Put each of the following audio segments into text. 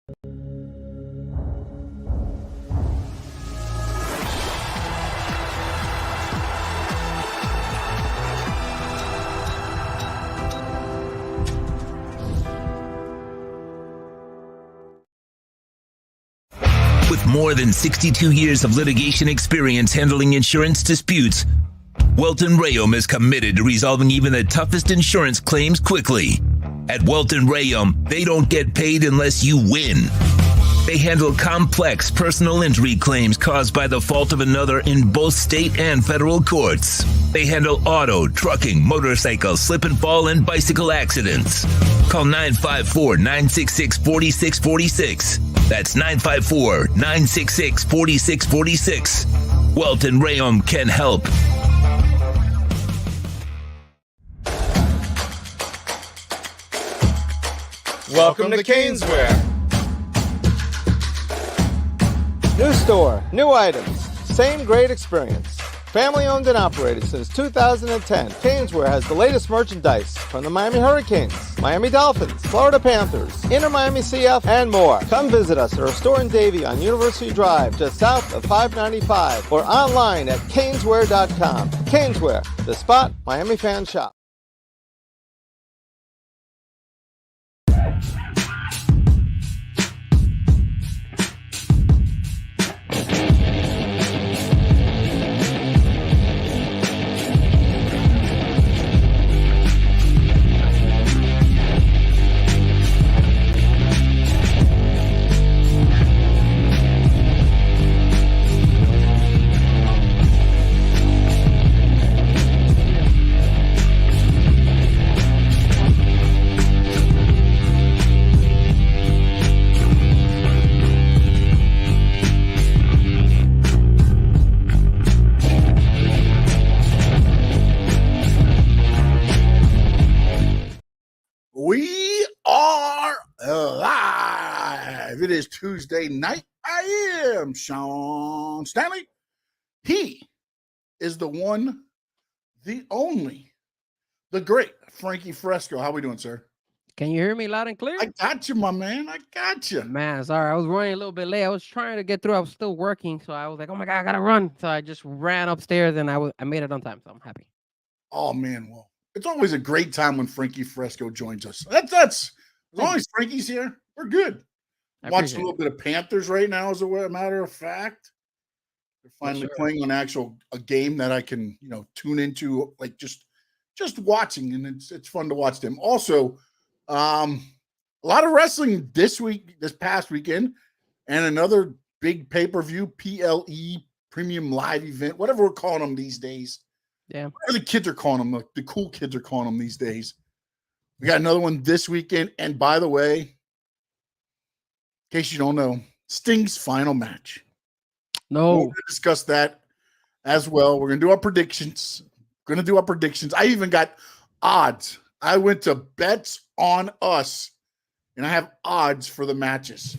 With more than 62 years of litigation experience handling insurance disputes, Welton Rayum is committed to resolving even the toughest insurance claims quickly. At Welton Rayum, they don't get paid unless you win. They handle complex personal injury claims caused by the fault of another in both state and federal courts. They handle auto, trucking, motorcycle, slip and fall, and bicycle accidents. Call 954-966-4646. That's 954-966-4646. Welton Rayum can help. Welcome to Caneswear. New store, new items, same great experience. Family owned and operated since 2010, Caneswear has the latest merchandise from the Miami Hurricanes, Miami Dolphins, Florida Panthers, Inter Miami CF, and more. Come visit us at our store in Davie on University Drive, just south of 595, or online at caneswear.com. Caneswear, the spot Miami fans shop. We are live. It is Tuesday night. I am Sean Stanley. He is the one, the only, the great Frankie Frezko. How we doing, sir? Can you hear me loud and clear? I got you, my man. I got you. Man, sorry. I was running a little bit late. I was trying to get through. I was still working. So I was like, oh, my God, I got to run. So I just ran upstairs and I made it on time. So I'm happy. Oh, man. Well, it's always a great time when Frankie Frezko joins us. That's as long as Frankie's here, we're good. Watching a little bit of Panthers right now, as a matter of fact. They're finally playing on a game that I can, tune into, like just watching, and it's fun to watch them. Also, a lot of wrestling this past weekend, and another big pay-per-view, PLE Premium Live event, whatever we're calling them these days. Yeah. Whatever the kids are calling them, the cool kids are calling them these days. We got another one this weekend. And by the way, in case you don't know, Sting's final match. No. We're going to discuss that as well. We're going to do our predictions. I even got odds. I went to Bets on Us, and I have odds for the matches.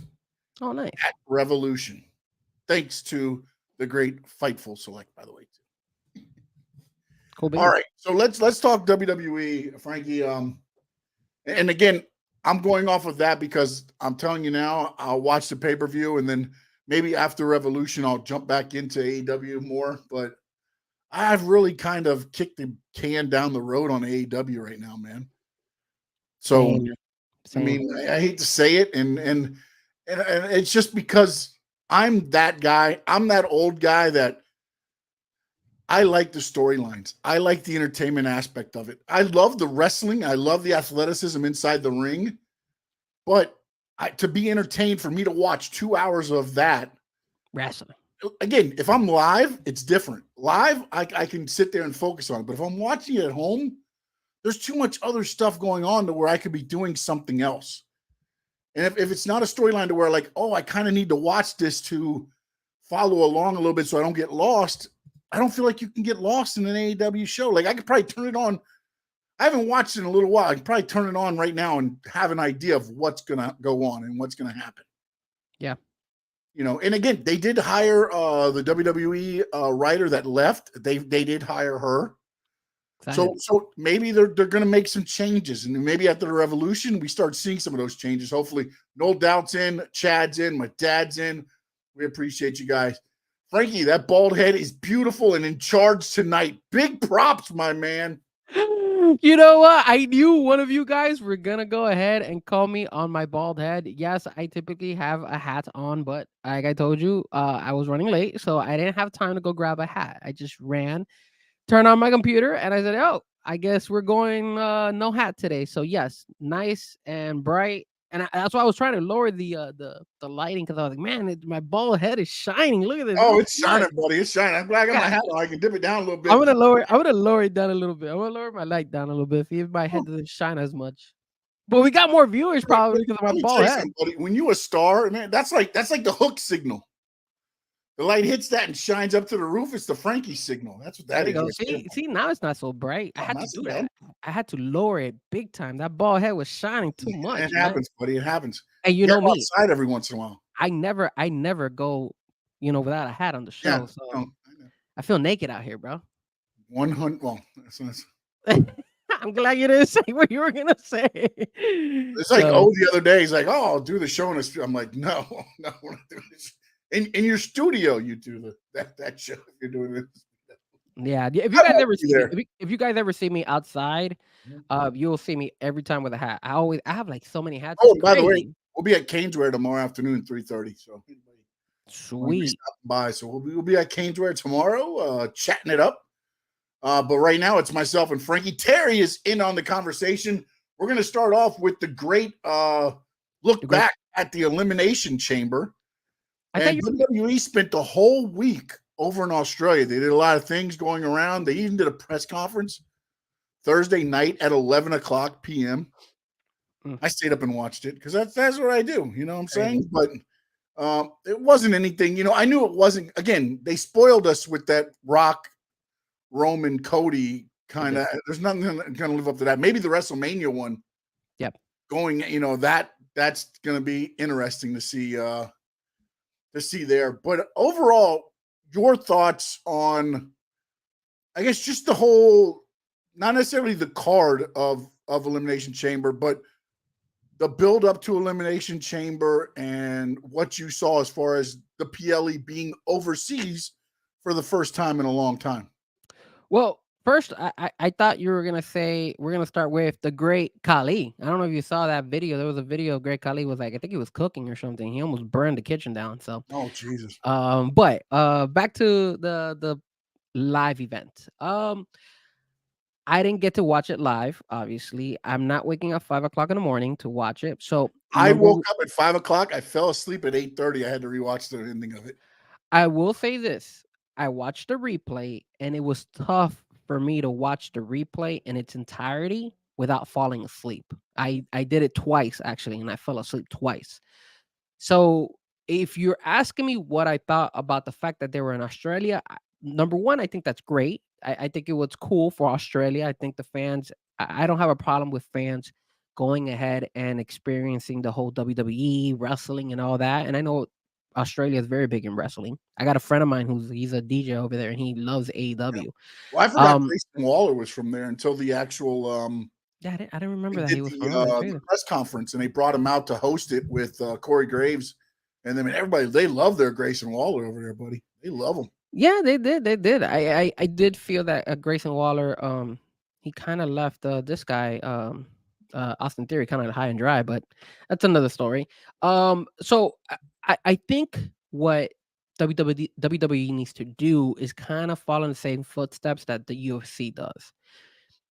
Oh, nice. At Revolution. Thanks to the great Fightful Select, by the way. Cool. All right, so let's talk WWE, Frankie. And again, I'm going off of that because I'm telling you now, I'll watch the pay-per-view, and then maybe after Revolution, I'll jump back into AEW more. But I've really kind of kicked the can down the road on AEW right now, man. So, I mean, I hate to say it, and it's just because I'm that guy. I'm that old guy that I like the storylines. I like the entertainment aspect of it. I love the wrestling. I love the athleticism inside the ring. But to be entertained, for me to watch 2 hours of that wrestling. Again, if I'm live, it's different. Live, I can sit there and focus on it. But if I'm watching it at home, there's too much other stuff going on to where I could be doing something else. And if it's not a storyline to where like, oh, I kind of need to watch this to follow along a little bit so I don't get lost, I don't feel like you can get lost in an AEW show. Like I could probably turn it on. I haven't watched it in a little while. I can probably turn it on right now and have an idea of what's going to go on and what's going to happen. Yeah. And again, they did hire the WWE writer that left. They did hire her. So maybe they're going to make some changes, and maybe after the Revolution, we start seeing some of those changes. Hopefully, No Doubt's in, Chad's in, my dad's in. We appreciate you guys. Frankie, that bald head is beautiful and in charge tonight. Big props, my man. You know what? I knew one of you guys were gonna go ahead and call me on my bald head. Yes, I typically have a hat on, but like I told you, I was running late, so I didn't have time to go grab a hat. I just ran, turned on my computer, and I said, "Oh, I guess we're going no hat today." So yes, nice and bright, and that's why I was trying to lower the lighting because I was like, "Man, my bald head is shining. Look at this." Oh, It it's shining, buddy. It's shining. I'm glad I got my hat on. I can dip it down a little bit. I'm gonna lower it down a little bit. I'm gonna lower my light down a little bit. See if my head doesn't shine as much. But we got more viewers probably because of my bald head. Buddy, when you a star, man, that's like the hook signal. The light hits that and shines up to the roof. It's the Frankie signal. That's what that is. See, now it's not so bright. I had to do that. I had to lower it big time. That bald head was shining too much. It happens, buddy. It happens. And you know me, outside every once in a while. I never go, without a hat on the show. Yeah, so I feel naked out here, bro. 100. Well, that's I'm glad you didn't say what you were gonna say. It's like the other day he's like, "Oh, I'll do the show," and I'm like, "No, we're not doing this." In your studio, you do that show. If you're doing it. Yeah, if you guys ever see me, if you guys ever see me outside, you'll see me every time with a hat. I have like so many hats. Oh, by the way, we'll be at Caneswear tomorrow afternoon, 3:30. So sweet. By, so we'll be at Caneswear tomorrow, chatting it up. But right now it's myself and Frankie. Terry is in on the conversation. We're going to start off with the great look back at the Elimination Chamber. And WWE spent the whole week over in Australia. They did a lot of things going around. They even did a press conference Thursday night at 11 o'clock p.m. I stayed up and watched it because that's what I do. You know what I'm saying? But it wasn't anything. I knew it wasn't. Again, they spoiled us with that Rock, Roman, Cody kind of. There's nothing going to live up to that. Maybe the WrestleMania one. Yep. Going, that's going to be interesting to see. There. But overall, your thoughts on, I guess, just the whole, not necessarily the card of Elimination Chamber, but the build up to Elimination Chamber and what you saw as far as the PLE being overseas for the first time in a long time. Well, first, I thought you were going to say we're going to start with the Great Khali. I don't know if you saw that video. There was a video of Great Khali was like, I think he was cooking or something. He almost burned the kitchen down. So, oh, Jesus. But back to the live event. I didn't get to watch it live, obviously. I'm not waking up 5 o'clock in the morning to watch it. So I woke up at 5 o'clock. I fell asleep at 8:30. I had to rewatch the ending of it. I will say this. I watched the replay, and it was tough for me to watch the replay in its entirety without falling asleep. I did it twice, actually, and I fell asleep twice. So if you're asking me what I thought about the fact that they were in Australia, number one, I think that's great. I think it was cool for Australia. I think the fans, I don't have a problem with fans going ahead and experiencing the whole WWE wrestling and all that. And I know Australia is very big in wrestling. I got a friend of mine he's a DJ over there and he loves AEW. Yeah. Well, I forgot Grayson Waller was from there until the actual I didn't remember that he was from the press conference, and they brought him out to host it with Corey Graves, and then everybody, they love their Grayson Waller over there, buddy. They love him. Yeah, they did. I did feel that Grayson Waller, he kind of left this guy, Austin Theory, kind of high and dry, but that's another story. So I think what WWE needs to do is kind of follow in the same footsteps that the UFC does.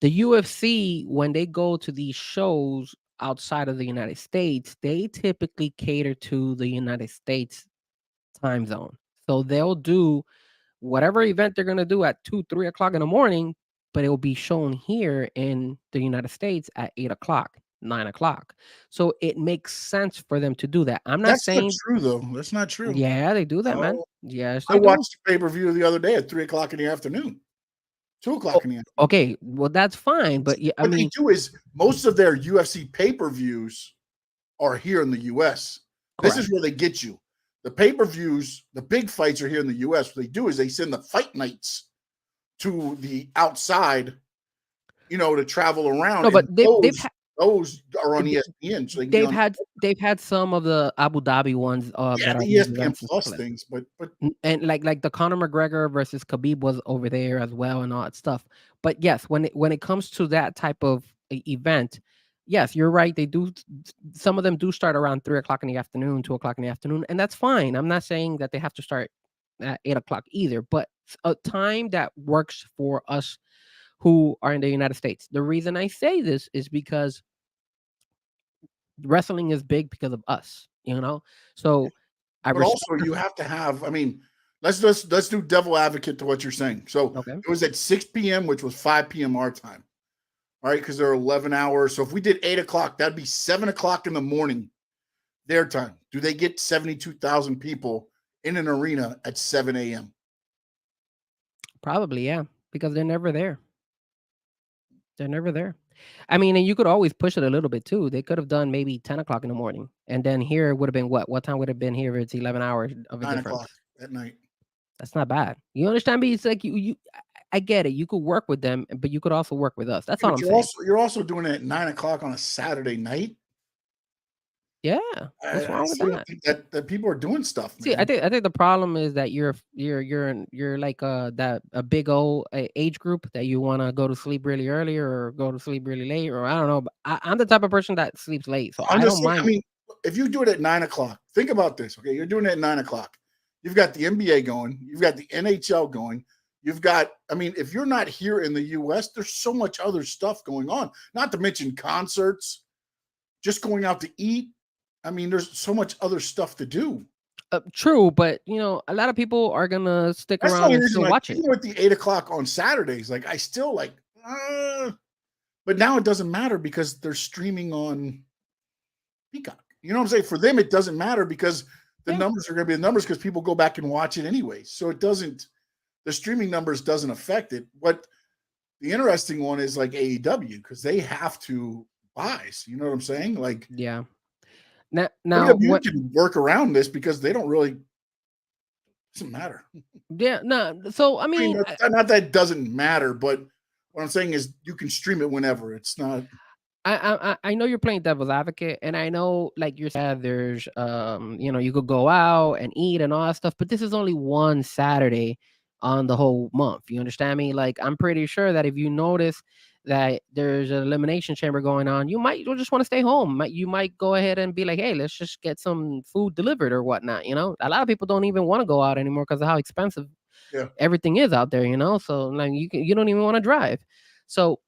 The UFC, when they go to these shows outside of the United States, they typically cater to the United States time zone. So they'll do whatever event they're going to do at 2, 3 o'clock in the morning, but it will be shown here in the United States at 8 o'clock, 9 o'clock. So it makes sense for them to do that. I'm not saying that's not true, though. That's not true. Yeah, they do that, man. Yes, I watched the pay-per-view the other day at 3 o'clock in the afternoon. 2 o'clock in the afternoon. Okay, well, that's fine. But yeah, what they do is most of their UFC pay-per-views are here in the US. Correct. This is where they get you. The pay-per-views, the big fights are here in the U.S. What they do is they send the fight nights to the outside, to travel around. No, but And they've those are on Th- ESPN, so they can be on. they've had some of the Abu Dhabi ones Yeah, that are the these ESPN events and Plus stuff like things, but and like the Conor McGregor versus Khabib was over there as well and all that stuff. But yes, when it comes to that type of event, yes, you're right. They do some of them do start around 3 o'clock in the afternoon, 2 o'clock in the afternoon, and that's fine. I'm not saying that they have to start at 8 o'clock either, but a time that works for us who are in the United States. The reason I say this is because wrestling is big because of us, you know? So I but respect also you have to have. I mean, let's do devil advocate to what you're saying. So okay. it was at 6 p.m., which was 5 p.m. our time. All right, because there are 11 hours. So if we did 8 o'clock, that'd be 7 o'clock in the morning their time. Do they get 72,000 people in an arena at 7 a.m.? Probably, yeah, because they're never there. They're never there. I mean, and you could always push it a little bit too. They could have done maybe 10 o'clock in the morning. And then here would have been what? What time would have been here if it's 11 hours of a 9 difference? o'clock at night. That's not bad. You understand me? It's like I get it. You could work with them, but you could also work with us. That's Yeah, all but I'm saying. you're also doing it at 9 o'clock on a Saturday night. Yeah. What's I wrong with still that? think that people are doing stuff, See, man. I think the problem is that you're like that a big old age group that you want to go to sleep really early or go to sleep really late or I don't know. But I'm the type of person that sleeps late, so I'm I just don't saying, I mind. mean, if you do it at 9 o'clock, think about this. Okay, you're doing it at 9 o'clock. You've got the NBA going, you've got the NHL going, you've got, I mean, if you're not here in the US, there's so much other stuff going on, not to mention concerts, just going out to eat. I mean, there's so much other stuff to do. True, but a lot of people are gonna stick That's the around only and reason, still like, watch it. even with the 8 o'clock on Saturdays, like, I still like, but now it doesn't matter because they're streaming on Peacock. You know what I'm saying? For them, it doesn't matter because the Yeah, numbers are going to be the numbers because people go back and watch it anyway. So it doesn't, the streaming numbers doesn't affect it. What the interesting one is like AEW because they have to buy. So you know what I'm saying? Like yeah. Now WWE what? can work around this because they don't really, doesn't matter. Yeah, no. So I I mean, mean, not that it doesn't matter, but what I'm saying is you can stream it whenever. It's not. I know you're playing devil's advocate, and I know, like you're saying, there's you could go out and eat and all that stuff, but this is only one Saturday on the whole month. You understand me? Like I'm pretty sure that if you notice that there's an elimination chamber going on, you'll just want to stay home. You might go ahead and be like, hey, let's just get some food delivered or whatnot. A lot of people don't even want to go out anymore because of how expensive Yeah. everything is out there. So like you don't even want to drive. So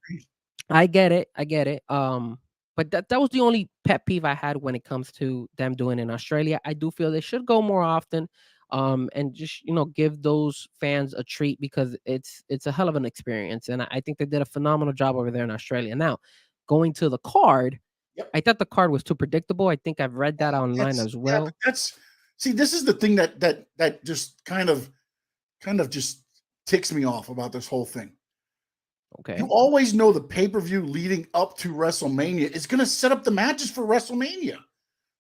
I get it. I get it. But that was the only pet peeve I had when it comes to them doing it in Australia. I do feel they should go more often, and just give those fans a treat because it's a hell of an experience, and I think they did a phenomenal job over there in Australia. Now, going to the card, Yep. I thought the card was too predictable. I think I've read that online as Yeah, but well. see, this is the thing that just kind of just ticks me off about this whole thing. You Okay, always know the pay-per-view leading up to WrestleMania is going to set up the matches for WrestleMania.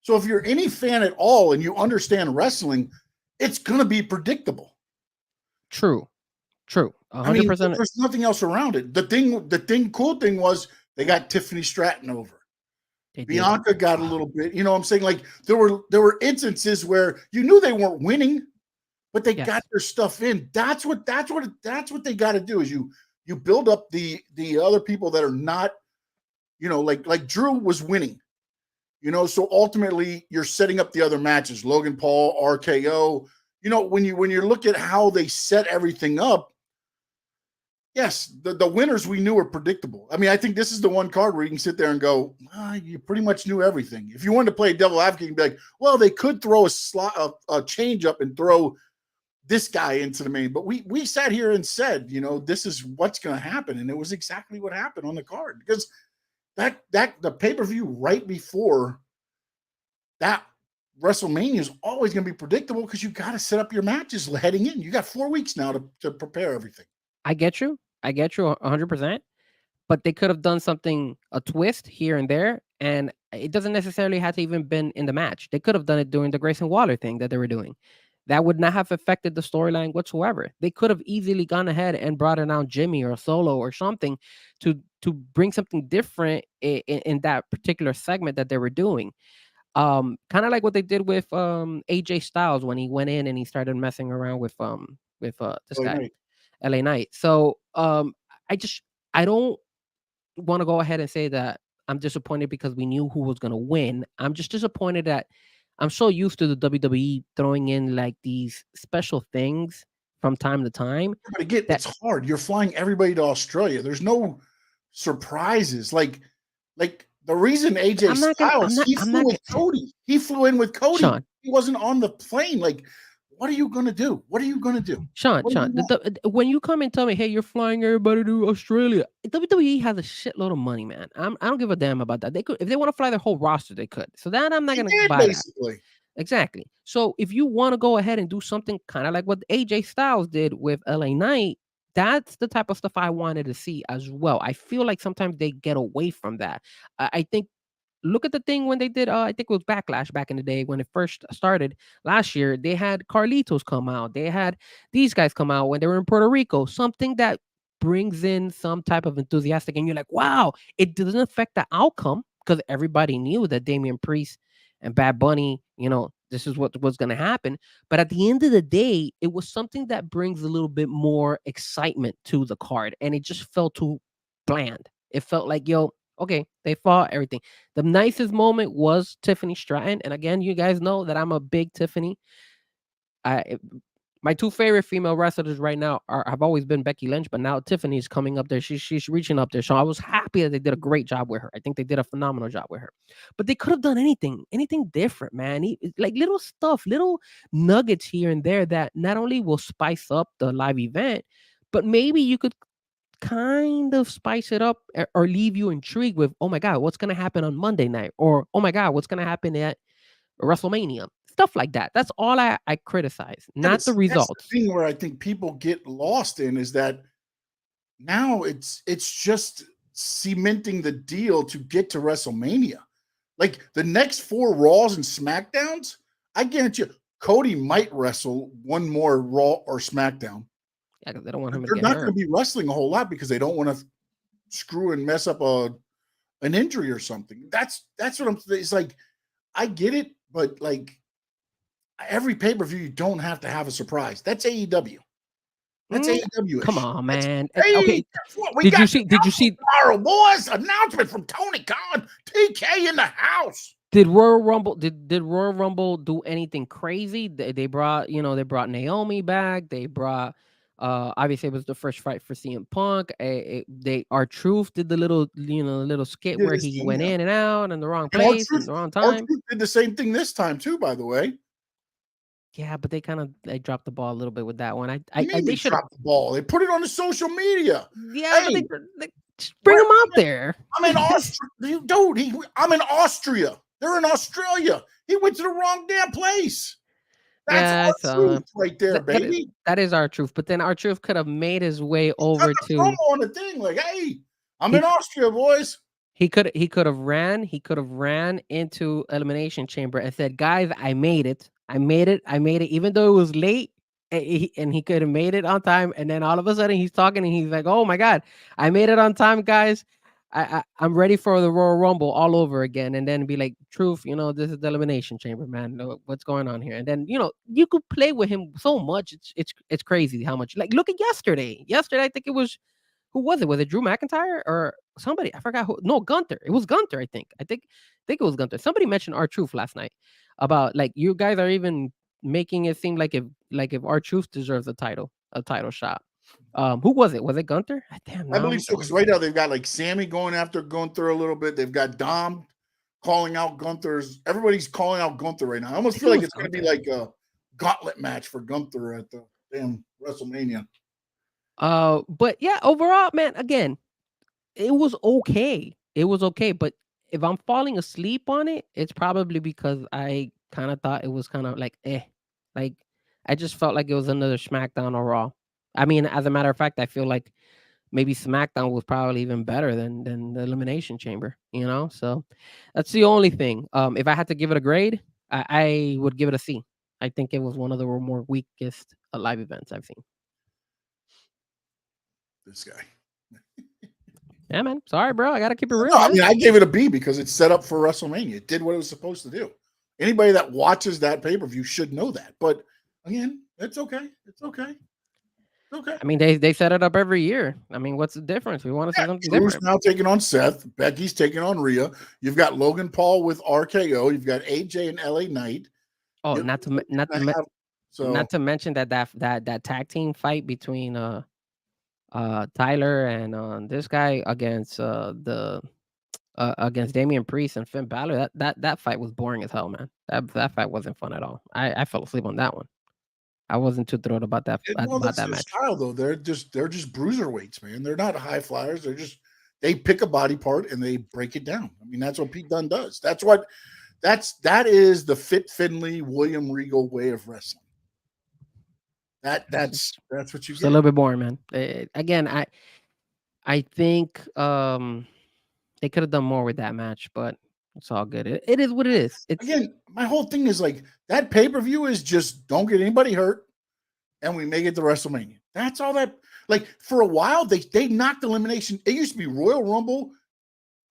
So if you're any fan at all and you understand wrestling, it's going to be predictable. true, I mean, 100%. there's nothing else around it. Cool thing was they got Tiffany Stratton over. They did. Bianca got a little bit, you know what I'm saying? Like there were instances where you knew they weren't winning, but they got their stuff in. That's what they got to do is you build up the other people that are not, like Drew was winning, so ultimately you're setting up the other matches, Logan Paul, RKO, when you look at how they set everything up, yes, the winners we knew were predictable. I mean, I think this is the one card where you can sit there and go, you pretty much knew everything. If you wanted to play devil advocate, you'd be like, well, they could throw a change up and throw this guy into the main. But we sat here and said, this is what's going to happen. And it was exactly what happened on the card because the pay-per-view right before that WrestleMania is always going to be predictable because you got to set up your matches heading in. You got 4 weeks now to prepare everything. I get you 100%. But they could have done a twist here and there, and it doesn't necessarily have to even been in the match. They could have done it during the Grayson Waller thing that they were doing. that would not have affected the storyline whatsoever. They could have easily gone ahead and brought in out Jimmy or Solo or something to bring something different in that particular segment that they were doing. Kind of like what they did with AJ Styles when he went in and he started messing around with this LA guy, Knight. LA Knight. So I just I don't want to go ahead and say that I'm disappointed because we knew who was going to win. I'm just disappointed that I'm so used to the WWE throwing in like these special things from time to time But again, that it's hard. You're flying everybody to Australia. There's no surprises. Like the reason AJ I'm not gonna Styles, he I'm flew not with Cody. He flew in with Cody. Sean. He wasn't on the plane. Like, what are you gonna do? What are you gonna do? Sean, What do you want? when you come and tell me, hey, you're flying everybody to Australia, WWE has a shitload of money, man. I don't give a damn about that. They could, if they want to fly their whole roster, they could. So that I'm not They gonna did buy that. basically. Exactly. So if you want to go ahead and do something kind of like what AJ Styles did with LA Knight, that's the type of stuff I wanted to see as well. I feel like sometimes they get away from that. I think look at the thing when they did I think it was Backlash back in the day when it first started last year. They had Carlitos come out. They had these guys come out when they were in Puerto Rico. Something that brings in some type of enthusiastic and you're like, wow, it doesn't affect the outcome because everybody knew that Damian Priest and Bad Bunny, this is what was going to happen. But at the end of the day, it was something that brings a little bit more excitement to the card. And it just felt too bland. It felt like, yo, okay, they fought everything. The nicest moment was Tiffany Stratton, and again, you guys know that I'm a big Tiffany. I my two favorite female wrestlers right now have always been Becky Lynch, but now Tiffany's coming up there. She's reaching up there. So I was happy that they did a great job with her. I think they did a phenomenal job with her. But they could have done anything different, man. Like little stuff, little nuggets here and there that not only will spice up the live event, but maybe you could kind of spice it up or leave you intrigued with, oh my God, what's going to happen on Monday night? Or, oh my God, what's going to happen at WrestleMania? Stuff like that. That's all I criticize, Yeah, not the that's the results. thing where I think people get lost in is that now it's just cementing the deal to get to WrestleMania. Like the next 4 Raws and SmackDowns, I guarantee you, Cody might wrestle one more Raw or SmackDown. Yeah, because they don't want him to They're get not going hurt. to be wrestling a whole lot because they don't want to screw and mess up an injury or something. That's what I'm. It's like I get it, but like every pay per view, you don't have to have a surprise. That's AEW. That's AEW. Come on, man. Hey, Okay, guess what? We did got you see? Did you see? tomorrow, boys. Announcement from Tony Khan. TK in the house. Did Royal Rumble? Did Royal Rumble do anything crazy? They brought they brought Naomi back. They brought obviously it was the first fight for CM Punk. They R-Truth did the little skit Did where his he thing, went yeah. in and out in the wrong And place and the wrong time. R-Truth did the same thing this time too. By the way, Yeah, but they dropped the ball a little bit with that one. I mean, They they should have. dropped the ball. They put it on the social media. Yeah, but Hey, they just bring him out there. I'm in Austria, dude. I'm in Austria. They're in Australia. He went to the wrong damn place. That's Yeah, our it's truth right there, that is, baby. that is R-Truth. But then R-Truth could have made his way Cut over the to. promo on the thing, like, hey, I'm He in Austria, boys. He could have ran into Elimination Chamber and said, "Guys, I made it. I made it. I made it." Even though it was late, and he could have made it on time. And then all of a sudden, he's talking and he's like, "Oh my God, I made it on time, guys. I'm ready for the Royal Rumble all over again." And then be like, "Truth, this is the Elimination Chamber, man. What's going on here?" And then you could play with him so much. It's crazy how much. Like look at yesterday. Yesterday, I think it was. Who was it? Was it Drew McIntyre or somebody? I forgot who. No, Gunther. It was Gunther, I think. I think it was Gunther. Somebody mentioned R-Truth last night about like you guys are even making it seem like if R-Truth deserves a title shot. Who was it? Was it Gunther? Damn, I now believe so, because right now they've got like Sammy going after Gunther a little bit. They've got Dom calling out Gunther's. Everybody's calling out Gunther right now. I almost feel like it's going to be like a gauntlet match for Gunther at the damn WrestleMania. But yeah, overall, man, again, it was okay. It was okay, but if I'm falling asleep on it, it's probably because I kind of thought it was kind of like like I just felt like it was another SmackDown or Raw. I mean, as a matter of fact, I feel like maybe SmackDown was probably even better than the Elimination Chamber. So that's the only thing. If I had to give it a grade, I would give it a C. I think it was one of the more weakest live events I've seen. This guy. Yeah, man. Sorry, bro. I gotta keep it real. No, I Man. mean, I gave it a B because it's set up for WrestleMania. It did what it was supposed to do. Anybody that watches that pay-per-view should know that. But again, it's okay. It's okay. It's okay. I mean, they set it up every year. I mean, what's the difference? We want to see something Drew's different. now taking on Seth. Becky's taking on Rhea. You've got Logan Paul with RKO. You've got AJ and LA Knight. Oh, not to mention that tag team fight between Tyler and this guy against against Damian Priest and Finn Balor. That fight was boring as hell, man. That fight wasn't fun at all. I fell asleep on that one. I wasn't too thrilled about that That's their match. style, though. They're just bruiserweights, man. They're not high flyers. They pick a body part and they break it down. I mean, that's what Pete Dunne does. That is the Fit Finlay, William Regal way of wrestling. That's what you It's get. a little bit boring, man. Again, I think they could have done more with that match, but it's all good. It is what it is. Again, my whole thing is like that pay-per-view is just don't get anybody hurt and we make it to WrestleMania. That's all that, like, for a while they knocked elimination. It used to be Royal Rumble,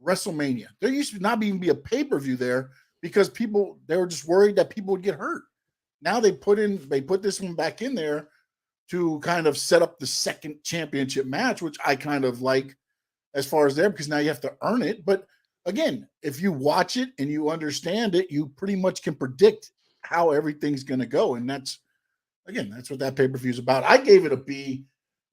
WrestleMania. There used to not even be a pay-per-view there because they were just worried that people would get hurt. Now they put this one back in there to kind of set up the second championship match, which I kind of like as far as there, because now you have to earn it. But again, if you watch it and you understand it, you pretty much can predict how everything's going to go. And that's what that pay-per-view is about. I gave it a B.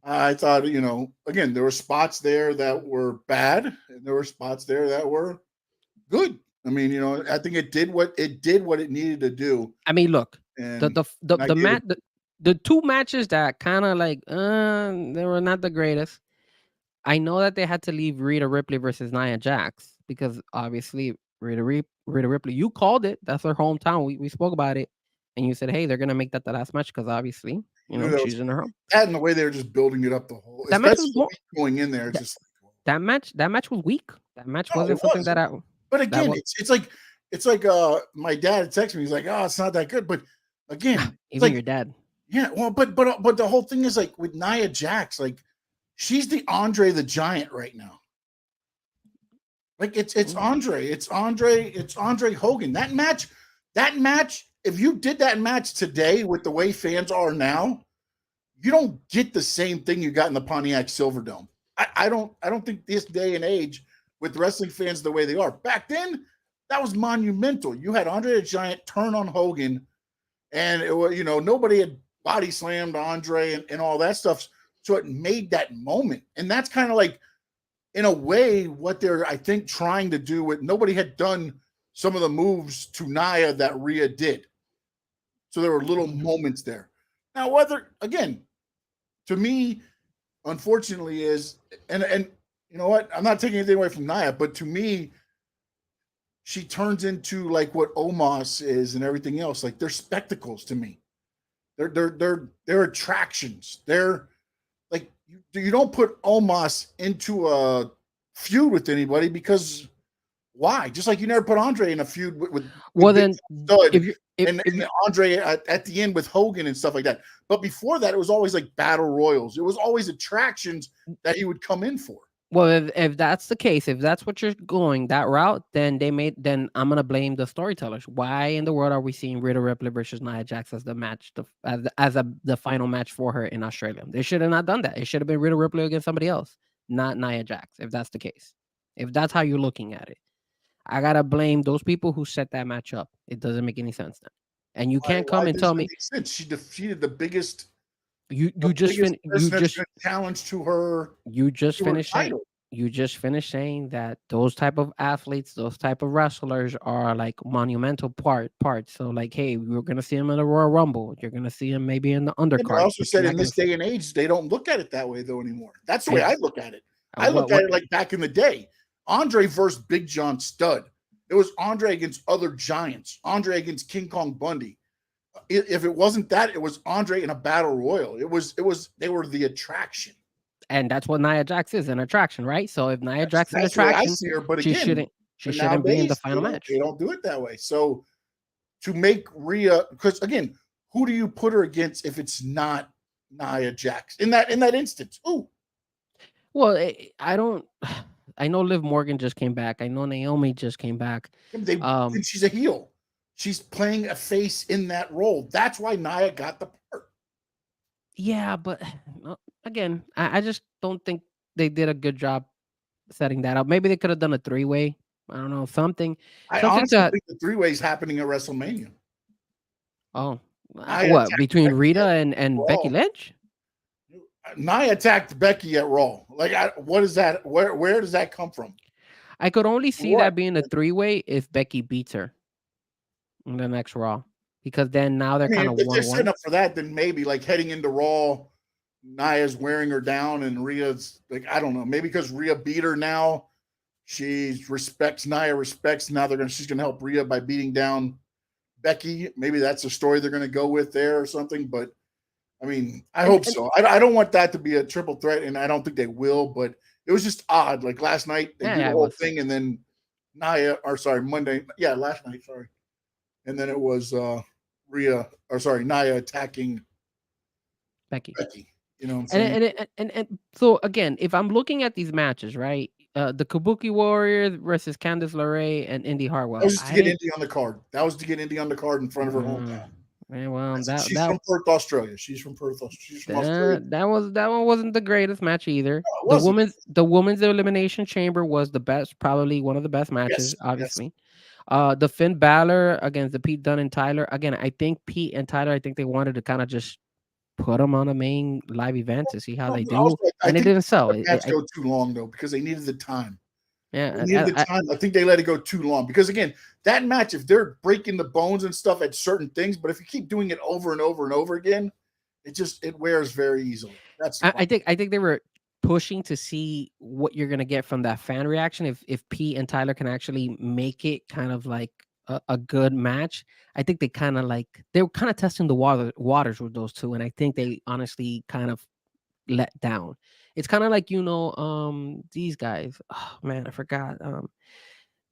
I thought, again, there were spots there that were bad and there were spots there that were good. I mean, I think it did what it needed to do. I mean, look, the two matches that kind of like they were not the greatest. I know that they had to leave Rhea Ripley versus Nia Jax because obviously Rhea Ripley, you called it. That's her hometown. We spoke about it, and you said, hey, they're gonna make that the last match because obviously she's in her home. That and the way they were just building it up the whole. That match was going in there. That match was weak. That match wasn't something that I. But again, it's like my dad texted me. He's like, oh, it's not that good. But again, even like, your dad. Yeah, well, but the whole thing is like with Nia Jax, like she's the Andre the Giant right now. Like it's Andre Hogan. That match. If you did that match today with the way fans are now, you don't get the same thing you got in the Pontiac Silverdome. I don't think this day and age with wrestling fans the way they are. Back then, that was monumental. You had Andre the Giant turn on Hogan, and it was, nobody had body slammed Andre and all that stuff. So it made that moment. And that's kind of like, in a way, what they're, I think, trying to do with nobody had done some of the moves to Nia that Rhea did. So there were little moments there. Now, again, to me, unfortunately, is, and you know what? I'm not taking anything away from Nia, but to me, she turns into like what Omos is and everything else. Like they're spectacles to me. They're attractions. They're like you don't put Omos into a feud with anybody because why? Just like you never put Andre in a feud with then Stud and Andre at the end with Hogan and stuff like that. But before that, it was always like battle royals. It was always attractions that he would come in for. Well, if that's the case, if that's what you're going that route, then I'm gonna blame the storytellers. Why in the world are we seeing Rhea Ripley versus Nia Jax as the match, the final match for her in Australia? They should have not done that. It should have been Rhea Ripley against somebody else, not Nia Jax. If that's the case, if that's how you're looking at it, I gotta blame those people who set that match up. It doesn't make any sense then, and you can't come and tell me she defeated the biggest. You just challenge to her. You just finished saying that those type of athletes, those type of wrestlers are like monumental parts. So like, hey, we're gonna see him in the Royal Rumble. You're gonna see him maybe in the undercard. I also said in this day and age, they don't look at it that way though anymore. That's the way I look at it. I look at it like back in the day. Andre versus Big John Studd. It was Andre against other giants. Andre against King Kong Bundy. If it wasn't that, it was Andre in a battle royal. They were the attraction. And that's what Nia Jax is, an attraction, right? So if Nia Jax is an attraction, she shouldn't be in the final match. They don't do it that way. So to make Rhea, because again, who do you put her against if it's not Nia Jax in that instance? Who? Well, I don't. I know Liv Morgan just came back. I know Naomi just came back. And she's a heel. She's playing a face in that role. That's why Nia got the part. Yeah, but again, I just don't think they did a good job setting that up. Maybe they could have done a 3-way. I don't know, something I something honestly to think the 3-way is happening at WrestleMania. oh Nia what attacked between Becky Rita at and Becky Raw. Lynch? Nia attacked Becky at Raw. Like, what is that? Where does that come from? I could only see What? that being a 3-way if Becky beats her in the next Raw, because then now they're I mean, kind of if they're setting 1-1. up for that, then maybe like heading into Raw, Nia's wearing her down, and Rhea's like, I don't know, maybe because Rhea beat her now, Nia respects. Now she's gonna help Rhea by beating down Becky. Maybe that's a story they're gonna go with there or something. But I mean, I hope so. I don't want that to be a triple threat, and I don't think they will. But it was just odd. Like last night, they do the whole thing, and then Monday. Yeah, last night. Sorry, and then it was Nia attacking Becky. You know what I'm saying? And so again, if I'm looking at these matches, right, the Kabuki Warriors versus Candice LeRae and Indy Hartwell. That was just to get Indy on the card. That was to get Indy on the card in front of her hometown. Man, well, She's from Perth, Australia. She's from Australia. That one wasn't the greatest match either. No, the women's elimination chamber was the best, probably one of the best matches, obviously. Yes. The Finn Balor against the Pete Dunne and Tyler. Again, I think Pete and Tyler, I think they wanted to kind of just put them on a main live event to see how they do, also, and it didn't sell. The match go too long though because they needed the time. Yeah, they needed the time. I think they let it go too long because again, that match, if they're breaking the bones and stuff at certain things, but if you keep doing it over and over and over again, it wears very easily. I think they were pushing to see what you're gonna get from that fan reaction. If Pete and Tyler can actually make it kind of like a good match, I think they were kind of testing the waters with those two, and I think they honestly kind of let down. It's kind of like these guys. Oh man, I forgot.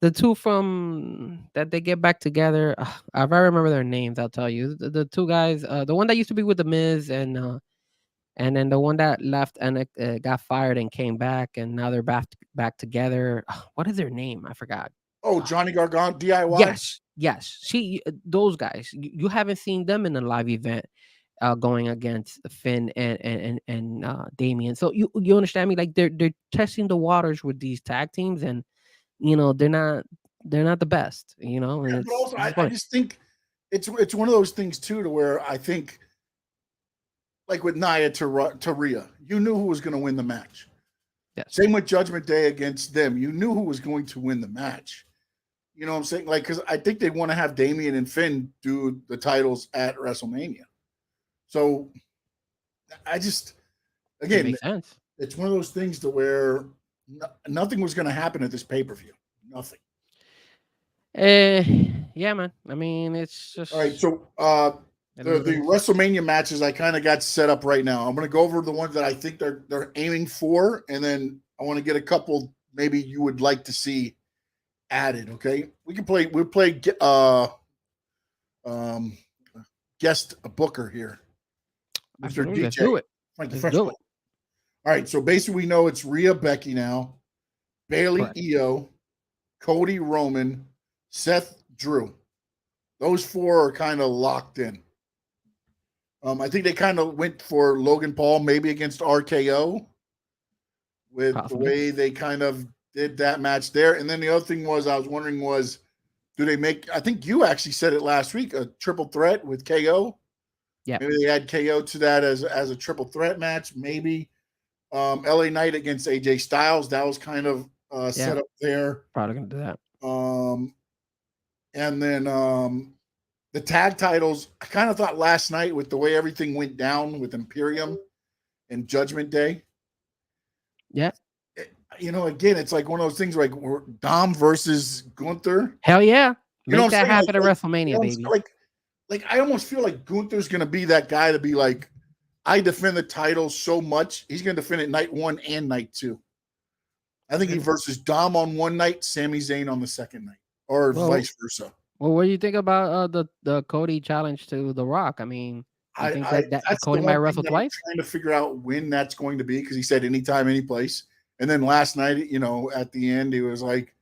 The two from that they get back together. If I remember their names, I'll tell you. The two guys. The one that used to be with the Miz and then the one that left and got fired and came back, and now they're back together. What is their name? I forgot. Oh, Johnny Gargano, DIY. Yes. See, those guys. You haven't seen them in a live event going against Finn and Damian. So you understand me? Like they're testing the waters with these tag teams, and they're not the best. And but also, I just think it's one of those things too, to where I think, like with Nia to Rhea, you knew who was going to win the match. Yes. Same with Judgment Day against them. You knew who was going to win the match. You know what I'm saying? Like, because I think they want to have Damian and Finn do the titles at WrestleMania. So I just, again, makes sense. It's one of those things to where nothing was going to happen at this pay-per-view. Nothing. Yeah, man. I mean, it's just all right. So the WrestleMania matches I kind of got set up right now. I'm going to go over the ones that I think they're aiming for, and then I want to get a couple maybe you would like to see added. Okay, we'll play guest booker here, Mr. DJ. Let's do it. Frankie Frezko. All right, so basically we know it's Rhea, Becky now, Bayley, correct. Io, Cody, Roman, Seth, Drew. Those four are kind of locked in. I think they kind of went for Logan Paul maybe against RKO with the way they kind of did that match there. And then the other thing was I was wondering do they make, I think you actually said it last week, a triple threat with KO? Yeah. Maybe they add KO to that as a triple threat match. Maybe LA Knight against AJ Styles. That was kind of set up there. Probably going to do that. And then the tag titles, I kind of thought last night with the way everything went down with Imperium and Judgment Day. Yeah. Again, it's like one of those things like Dom versus Gunther. Hell yeah. Make that happen at WrestleMania, baby. Like I almost feel like Gunther's going to be that guy to be like, I defend the title so much. He's going to defend it night 1 and night 2. I think he versus Dom on one night, Sami Zayn on the second night, or vice versa. Well, what do you think about the Cody challenge to The Rock? I mean, you think that That's the Cody might one thing wrestle that I'm twice? trying to figure out when that's going to be, because he said anytime, any place. And then last night, at the end, he was like,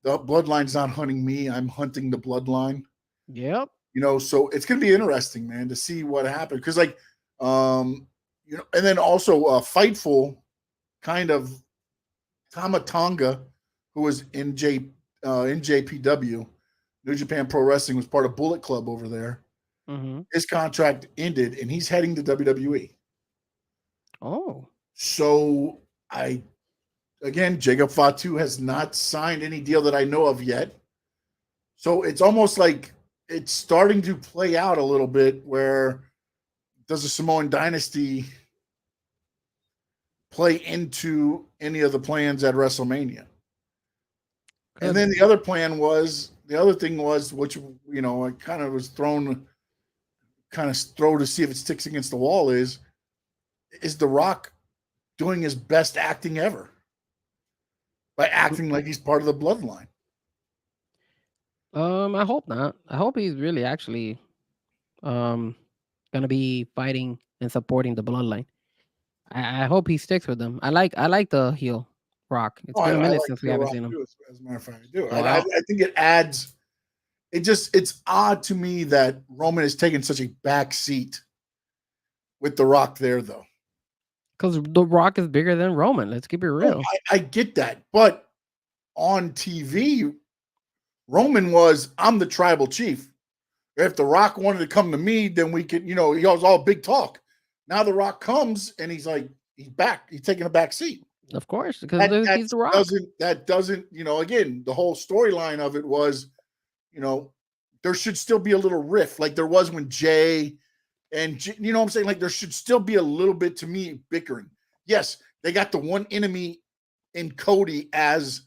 the bloodline's not hunting me, I'm hunting the bloodline. Yep. So it's gonna be interesting, man, to see what happens. Because and then also Fightful kind of Tama Tonga, who was in NJPW, New Japan Pro Wrestling, was part of Bullet Club over there. Mm-hmm. His contract ended, and he's heading to WWE. Oh. So Jacob Fatu has not signed any deal that I know of yet. So it's almost like it's starting to play out a little bit, where does the Samoan dynasty play into any of the plans at WrestleMania? And then the other thing was, which, I kind of was throw to see if it sticks against the wall, is The Rock doing his best acting ever by acting like he's part of the bloodline? I hope not. I hope he's really actually gonna be fighting and supporting the bloodline. I hope he sticks with them. I like the heel Rock. It's Oh, been a I minute like since we Joe haven't Rock seen him. too, as a matter of fact, I do. So I think it adds. It's odd to me that Roman has taken such a back seat with The Rock there, though. because The Rock is bigger than Roman. Let's keep it real. No, I get that, but on TV, Roman was, I'm the tribal chief. If The Rock wanted to come to me, then we could, he was all big talk. Now The Rock comes and he's like, he's back. He's taking a back seat. Of course, because he's The Rock. That doesn't, again, the whole storyline of it was, there should still be a little riff, like there was when Jay and, what I'm saying? Like there should still be a little bit, to me, bickering. Yes, they got the one enemy in Cody as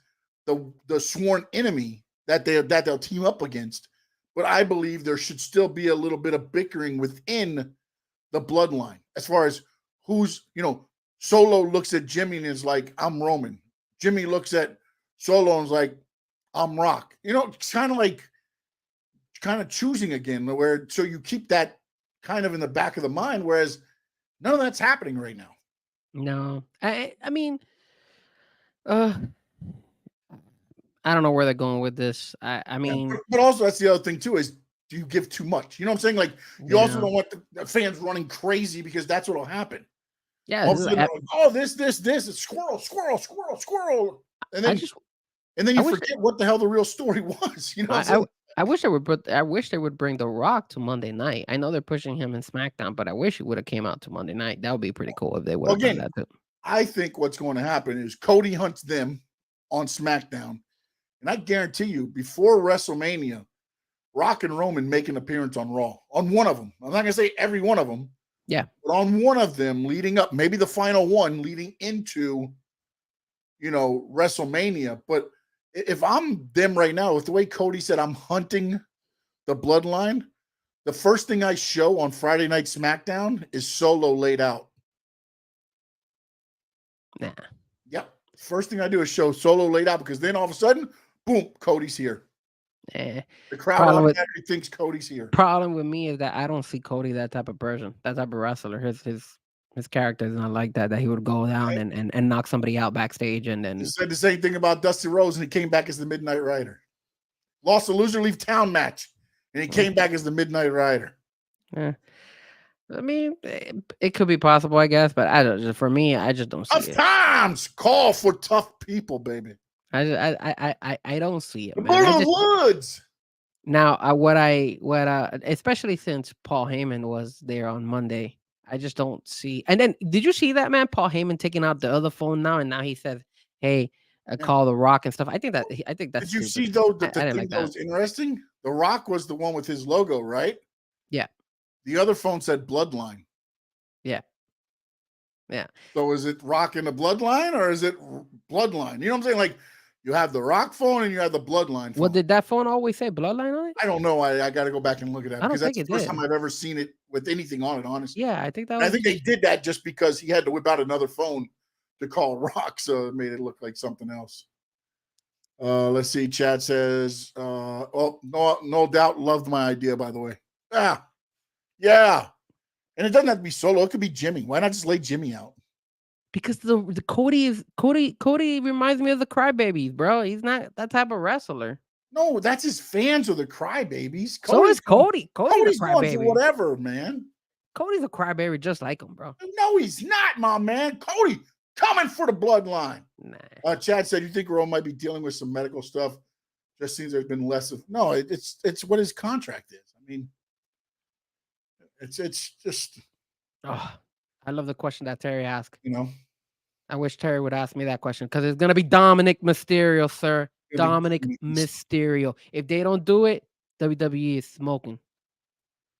the sworn enemy that they'll team up against. But I believe there should still be a little bit of bickering within the bloodline, as far as who's, Solo looks at Jimmy and is like, I'm Roman. Jimmy looks at Solo and is like, I'm Rock. It's kind of choosing again, where so you keep that kind of in the back of the mind, whereas none of that's happening right now. No, I mean, I don't know where they're going with this. I mean, but also that's the other thing too, is, do you give too much? You know what I'm saying? Like, you also don't want the fans running crazy, because that's what'll happen. Yeah. All of a sudden, this squirrel, and then you forget what the hell the real story was. I wish they would bring The Rock to Monday night. I know they're pushing him in SmackDown, but I wish he would have came out to Monday night. That would be pretty cool if they would have done that too. I think what's going to happen is Cody hunts them on SmackDown, and I guarantee you, before WrestleMania, Rock and Roman make an appearance on Raw, on one of them. I'm not going to say every one of them. Yeah. But on one of them, leading up, maybe the final one leading into, WrestleMania. But if I'm them right now, with the way Cody said, I'm hunting the bloodline, the first thing I show on Friday Night SmackDown is Solo laid out. Nah. Yep. First thing I do is show Solo laid out, because then all of a sudden, boom, Cody's here. The crowd automatically thinks Cody's here. Problem with me is that I don't see Cody that type of person, that type of wrestler. His character is not like that he would go down and knock somebody out backstage and then. He said the same thing about Dusty Rhodes, and he came back as the Midnight Rider. Lost a loser leave town match, and he came back as the Midnight Rider. Yeah. I mean, it could be possible, I guess, but for me, I just don't see it. Tough times call for tough people, baby. I don't see it, the man. Woods. Now, especially since Paul Heyman was there on Monday, I just don't see. And then, did you see that, man? Paul Heyman taking out the other phone now, and now he says, "Hey, call The Rock and stuff." I think that's. Did you see though that the thing that was interesting? The Rock was the one with his logo, right? Yeah. The other phone said Bloodline. Yeah. Yeah. So is it Rock in the Bloodline, or is it Bloodline? You know what I'm saying? Like, you have the Rock phone and you have the Bloodline phone. Well, did that phone always say Bloodline on it? I don't know. I got to go back and look at that, because that's the first time I've ever seen it with anything on it, honestly. Yeah, I think I think they did that just because he had to whip out another phone to call Rock, so it made it look like something else. Let's see. Chad says, no doubt loved my idea, by the way. Yeah. And it doesn't have to be Solo. It could be Jimmy. Why not just lay Jimmy out? Because the Cody reminds me of the Crybabies, bro. He's not that type of wrestler. No, that's his fans are the crybabies. So is Cody. Cody's a going for crybaby. whatever, man. Cody's a crybaby just like him, bro. No, he's not, my man. Cody coming for the bloodline. Nah. Chad said, you think Roman might be dealing with some medical stuff? Just seems there's been less of. No, it's what his contract is. I mean, it's just. Oh, I love the question that Terry asked. You know, I wish Terry would ask me that question because it's gonna be Dominic Mysterio, sir. Dominic Mysterio. If they don't do it, WWE is smoking.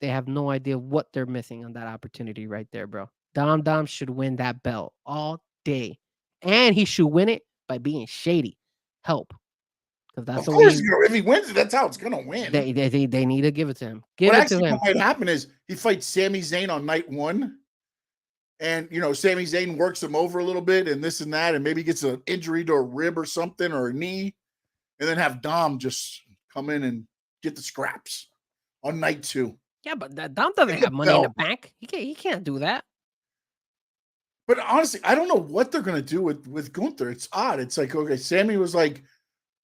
They have no idea what they're missing on that opportunity right there, bro. Dom should win that belt all day, and he should win it by being shady. Help, because that's of course. If he wins it, that's how it's gonna win. They need to give it to him. What might happen is he fights Sami Zayn on night 1. And, Sami Zayn works him over a little bit and this and that, and maybe gets an injury to a rib or something or a knee, and then have Dom just come in and get the scraps on night 2. Yeah, but Dom doesn't have money in the bank. He can't do that. But honestly, I don't know what they're going to do with Gunther. It's odd. It's like, okay, Sammy was like,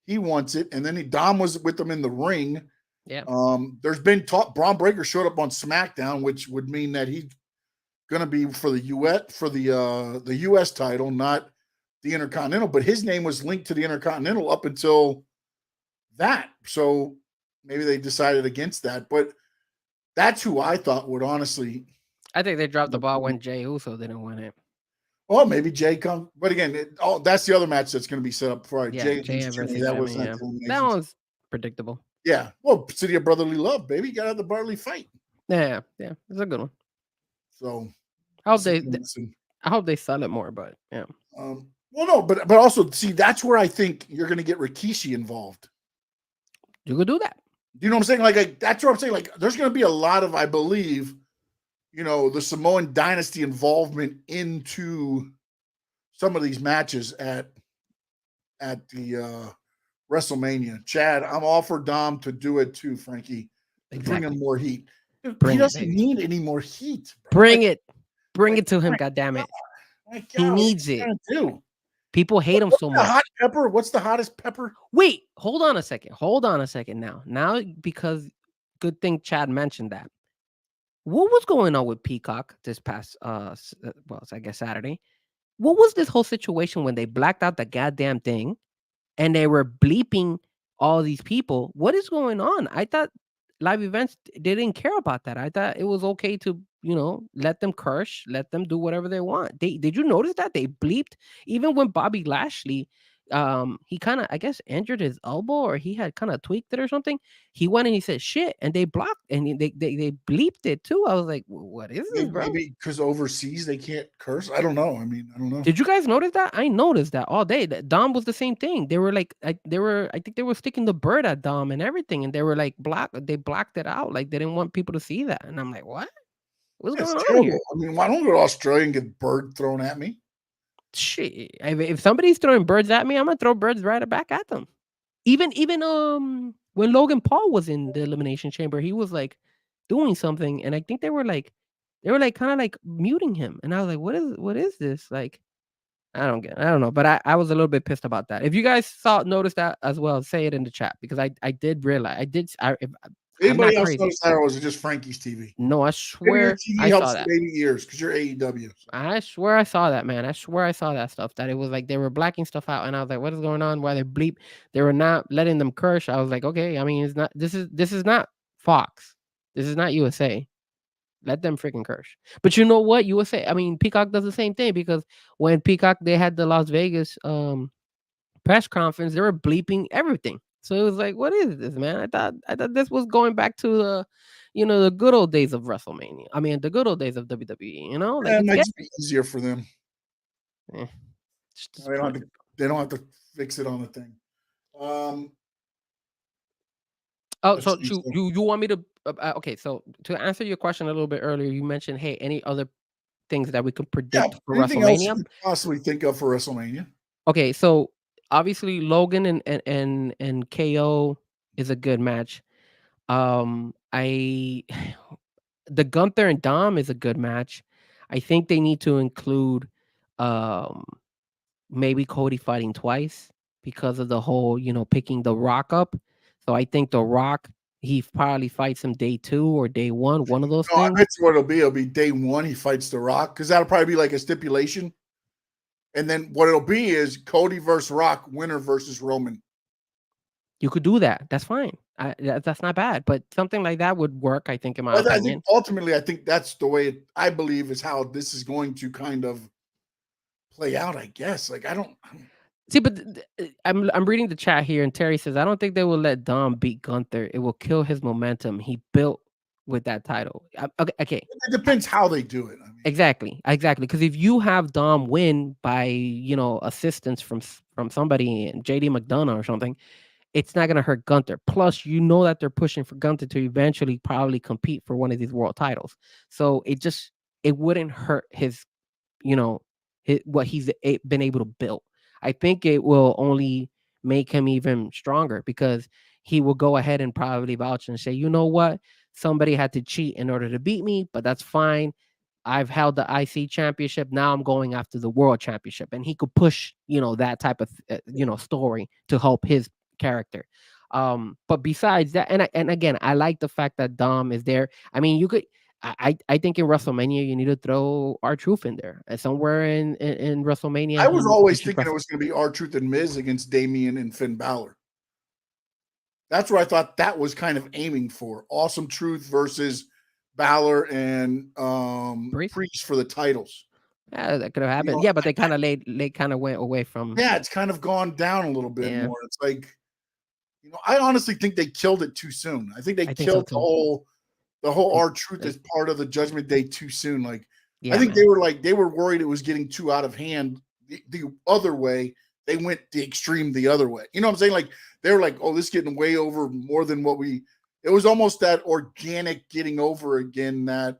he wants it, and then Dom was with them in the ring. Yeah. There's been talk. Braun Breaker showed up on SmackDown, which would mean that he's going to be for the US title, not the Intercontinental. But his name was linked to the Intercontinental up until that. So maybe they decided against that. But that's who I thought would honestly. I think they dropped the ball when Jey Uso didn't win it. Well, maybe Jey comes, but again, that's the other match that's going to be set up for Jey versus Jimmy. That one's predictable. Yeah, well, City of Brotherly Love, baby, you got to have the brotherly fight. Yeah, it's a good one. So I hope they sell it more, but yeah. Well, no, but also see, that's where I think you're going to get Rikishi involved. You could do that. You know what I'm saying? Like that's what I'm saying. Like, there's going to be a lot of, I believe, the Samoan dynasty involvement into some of these matches at the WrestleMania. Chad, I'm all for Dom to do it too, Frankie. Bring him more heat. He doesn't need any more heat. Bro. Bring it to him, goddammit. He needs it. People hate him so much. Hot pepper? What's the hottest pepper? Wait, hold on a second now. Because good thing Chad mentioned that. What was going on with Peacock this past I guess Saturday? What was this whole situation when they blacked out the goddamn thing and they were bleeping all these people? What is going on? I thought live events, they didn't care about that. I thought it was okay to, let them curse, let them do whatever they want. Did you notice that they bleeped even when Bobby Lashley he kind of, I guess, injured his elbow, or he had kind of tweaked it or something. He went and he said shit, and they blocked, and they bleeped it too. I was like, what is this, bro? Maybe because overseas they can't curse. I don't know. I mean, I don't know. Did you guys notice that? I noticed that all day. That Dom was the same thing. They were like, I think they were sticking the bird at Dom and everything, and they were like they blocked it out, like they didn't want people to see that. And I'm like, what? What's going on here? I mean, why don't go to Australia and get bird thrown at me? Shit, if somebody's throwing birds at me, I'm gonna throw birds right back at them. Even when Logan Paul was in the Elimination Chamber, he was like doing something, and I think they were kind of like muting him, and I was like, what is this? Like, I don't know, but I was a little bit pissed about that. If you guys noticed that as well, say it in the chat, because I did realize Anybody else notice that, or was it just Frankie's TV? No, I swear I saw that. 80 years because you're AEW. So. I swear I saw that, man. I swear I saw that stuff. That it was like they were blacking stuff out, and I was like, "What is going on? Why they bleep? They were not letting them curse." I was like, "Okay, I mean, it's not. This is not Fox. This is not USA. Let them freaking curse." But you know what? USA. I mean, Peacock does the same thing, because when Peacock they had the Las Vegas press conference, they were bleeping everything. So it was like, what is this, man? I thought this was going back to the, the good old days of WrestleMania. I mean, the good old days of WWE. Like, it might just be easier for them. Yeah. They don't have to fix it on the thing. So you want me to? Okay, so to answer your question a little bit earlier, you mentioned, hey, any other things that we could predict for WrestleMania? Else you could possibly think of for WrestleMania. Okay, so obviously Logan and KO is a good match. I the Gunther and Dom is a good match. I think they need to include um maybe Cody fighting twice because of the whole, picking The Rock up. So I think The Rock, he probably fights him day 2 or day 1, one of those No, I things. bet you what it'll be. It'll be day 1. He fights The Rock because that'll probably be like a stipulation. And then what it'll be is Cody versus Rock, winner versus Roman. You could do that. That's fine. That's not bad. But something like that would work, I think, in my I opinion. think ultimately, I think that's the way I believe is how this is going to kind of play out. I guess. Like I don't. See, but I'm reading the chat here, and Terry says, I don't think they will let Dom beat Gunther. It will kill his momentum he built with that title. Okay. It depends how they do it. I mean, Exactly. Because if you have Dom win by assistance from somebody, JD McDonough or something, it's not gonna hurt Gunther. Plus, that they're pushing for Gunther to eventually probably compete for one of these world titles. So it wouldn't hurt his, what he's been able to build. I think it will only make him even stronger because he will go ahead and probably vouch and say, you know what, somebody had to cheat in order to beat me, but that's fine. I've held the IC championship. Now I'm going after the world championship, and he could push, that type of, story to help his character. But besides that, and again, I like the fact that Dom is there. I mean, you could. I think in WrestleMania you need to throw R-Truth in there somewhere in WrestleMania. I was always thinking it was going to be R-Truth and Miz against Damian and Finn Balor. That's what I thought that was kind of aiming for. Awesome Truth versus Balor and Priest for the titles. Yeah, that could have happened. But they kind of went away from. Yeah, it's kind of gone down a little bit more. It's like, I honestly think they killed it too soon. I think they killed the whole R-Truth as part of the Judgment Day too soon. Like, I think they were worried it was getting too out of hand the other way. They went the extreme the other way. You know what I'm saying? Like, they were like, oh, this is getting way over more than what it was almost that organic getting over again that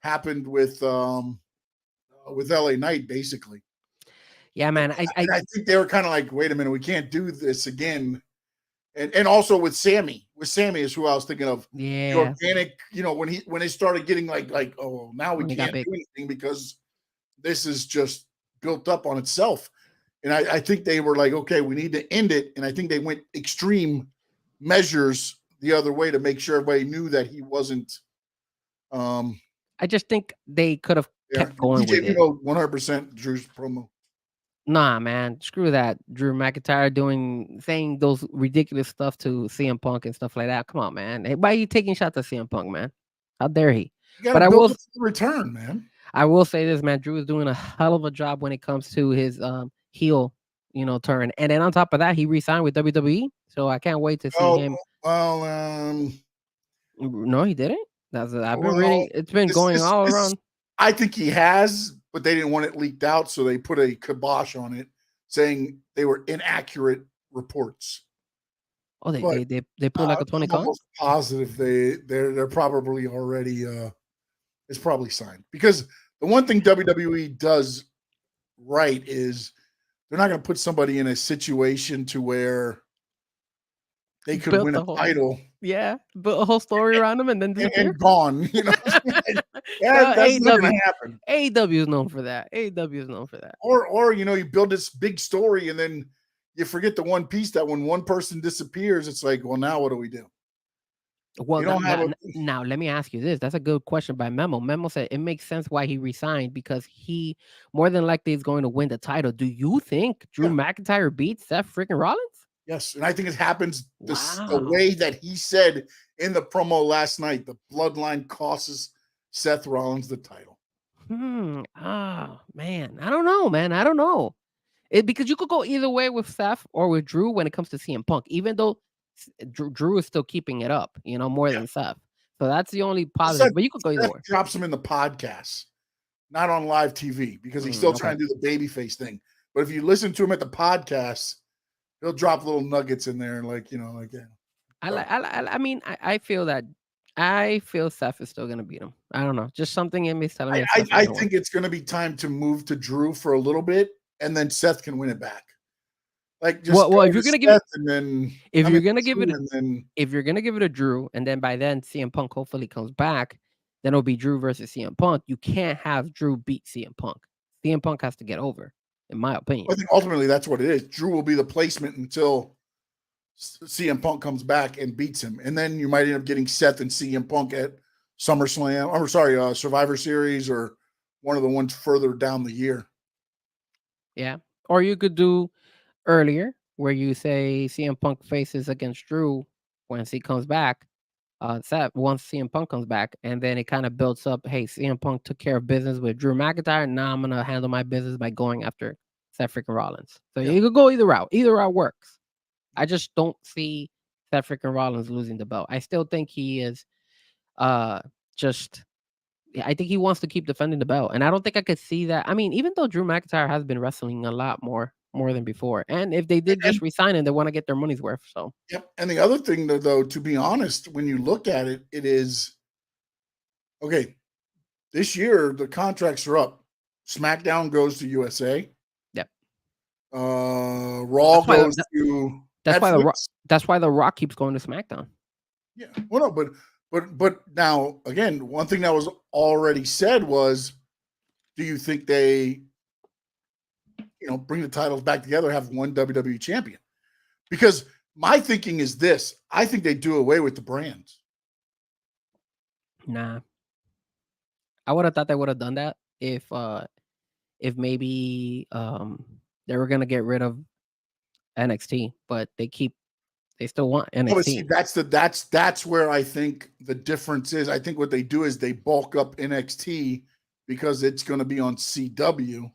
happened with LA Knight, basically. Yeah, man. I think they were kind of like, wait a minute, we can't do this again. And also with Sammy is who I was thinking of. Yeah. The organic, when they started getting like, oh, now we can't do anything because this is just built up on itself. And I think they were like, okay, we need to end it. And I think they went extreme measures the other way to make sure everybody knew that he wasn't. I just think they could have kept going with it. 100% Drew's promo. Nah, man, screw that. Drew McIntyre saying those ridiculous stuff to CM Punk and stuff like that. Come on, man. Hey, why are you taking shots at CM Punk, man? How dare he? But I will return, man. I will say this, man. Drew is doing a hell of a job when it comes to his heel, turn. And then on top of that, he re-signed with WWE. So I can't wait to see him. Well, no, he didn't. I've been reading. It's been going all around. I think he has, but they didn't want it leaked out, so they put a kibosh on it, saying they were inaccurate reports. Oh, they put like a 20 I'm almost positive they're probably already it's probably signed, because the one thing WWE does right is they're not going to put somebody in a situation to where they could win a title. Yeah, built a whole story around them and then disappear. And gone. That's not going to happen. AEW is known for that. Or you build this big story and then you forget the one piece that when one person disappears, it's like, well, now what do we do? Well, now let me ask you this. That's a good question by Memo. Memo said it makes sense why he resigned, because he more than likely is going to win the title. Do you think Drew McIntyre beats Seth freaking Rollins? Yes, and I think it happens the way that he said in the promo last night. The bloodline costs Seth Rollins the title. Oh, man. I don't know, man. I don't know. Because you could go either way with Seth or with Drew when it comes to CM Punk, even though Drew is still keeping it up, more than Seth. So that's the only positive. But you could go either way. Drops him in the podcast, not on live TV, because he's still trying to do the babyface thing. But if you listen to him at the podcast, he'll drop little nuggets in there, I feel Seth is still gonna beat him. I don't know. Just something in me is telling me. I think it's gonna be time to move to Drew for a little bit, and then Seth can win it back. Like just Well, go if to you're gonna give it, Seth and then if I you're mean gonna give Drew it, and then if you're gonna give it a Drew, and then by then CM Punk hopefully comes back, then it'll be Drew versus CM Punk. You can't have Drew beat CM Punk. CM Punk has to get over, in my opinion. I think ultimately that's what it is. Drew will be the placement until CM Punk comes back and beats him, and then you might end up getting Seth and CM Punk at SummerSlam, or sorry, Survivor Series, or one of the ones further down the year. Yeah, or you could do earlier where you say CM Punk faces against Drew once he comes back. Seth once CM Punk comes back, and then it kind of builds up. Hey, CM Punk took care of business with Drew McIntyre. Now I'm gonna handle my business by going after Seth freaking Rollins. So Yeah. you could go either route. Either route works. I just don't see Seth freaking Rollins losing the belt. I still think he is just I think he wants to keep defending the belt. And I don't think I could see that. I mean, even though Drew McIntyre has been wrestling a lot more than before. And if they did just And resign him, they want to get their money's worth. So yep. And the other thing, though, to be honest, when you look at it, it is okay. This year the contracts are up. SmackDown goes to USA. yep. Raw That's why goes to that's why Netflix. that's why the Rock keeps going to SmackDown. Yeah. Well, no, but now again, one thing that was already said was, do you think they, bring the titles back together, have one WWE champion? Because my thinking is this: I think they do away with the brands. Nah. I would have thought they would have done that if maybe they were gonna get rid of NXT, but they still want Oh, but see, NXT. that's where I think the difference is. I think what they do is they bulk up NXT because it's going to be on CW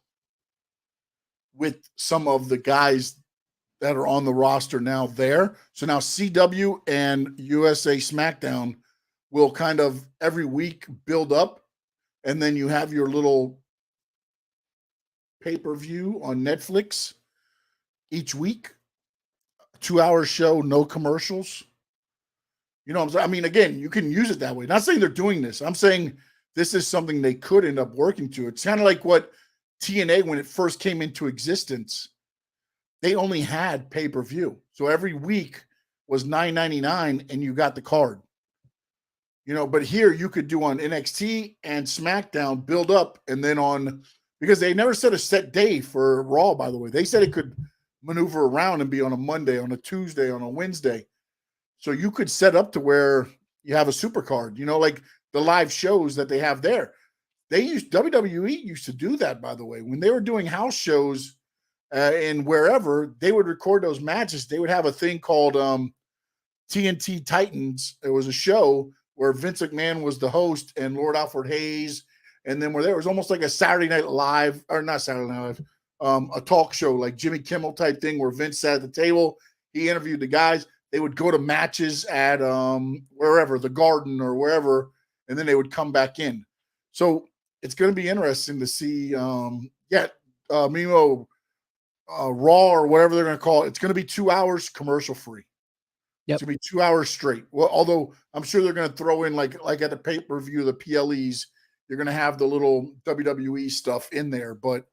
with some of the guys that are on the roster now there. So now CW and USA SmackDown will kind of every week build up, and then you have your little pay-per-view on Netflix each week. 2-hour show, no commercials. You know what I'm saying? I mean, again, you can use it that way. Not saying they're doing this. I'm saying this is something they could end up working to. It's kind of like what TNA, when it first came into existence, they only had pay-per-view. So every week was $9.99 and you got the card. But here you could do on NXT and SmackDown, build up, and then because they never set a set day for Raw, by the way. They said it could maneuver around and be on a Monday, on a Tuesday, on a Wednesday. So you could set up to where you have a super card, like the live shows that they have there. WWE used to do that, by the way. When they were doing house shows and wherever, they would record those matches. They would have a thing called TNT Titans. It was a show where Vince McMahon was the host and Lord Alfred Hayes. And then it was almost like a Saturday Night Live, or not Saturday Night Live, a talk show like Jimmy Kimmel type thing where Vince sat at the table. He interviewed the guys. They would go to matches at wherever, the Garden or wherever, and then they would come back in. So it's going to be interesting to see. Raw or whatever they're going to call it. It's going to be 2 hours commercial free. Yep. It's going to be 2 hours straight. Well, although I'm sure they're going to throw in like at the pay-per-view, the PLEs, you're going to have the little WWE stuff in there, but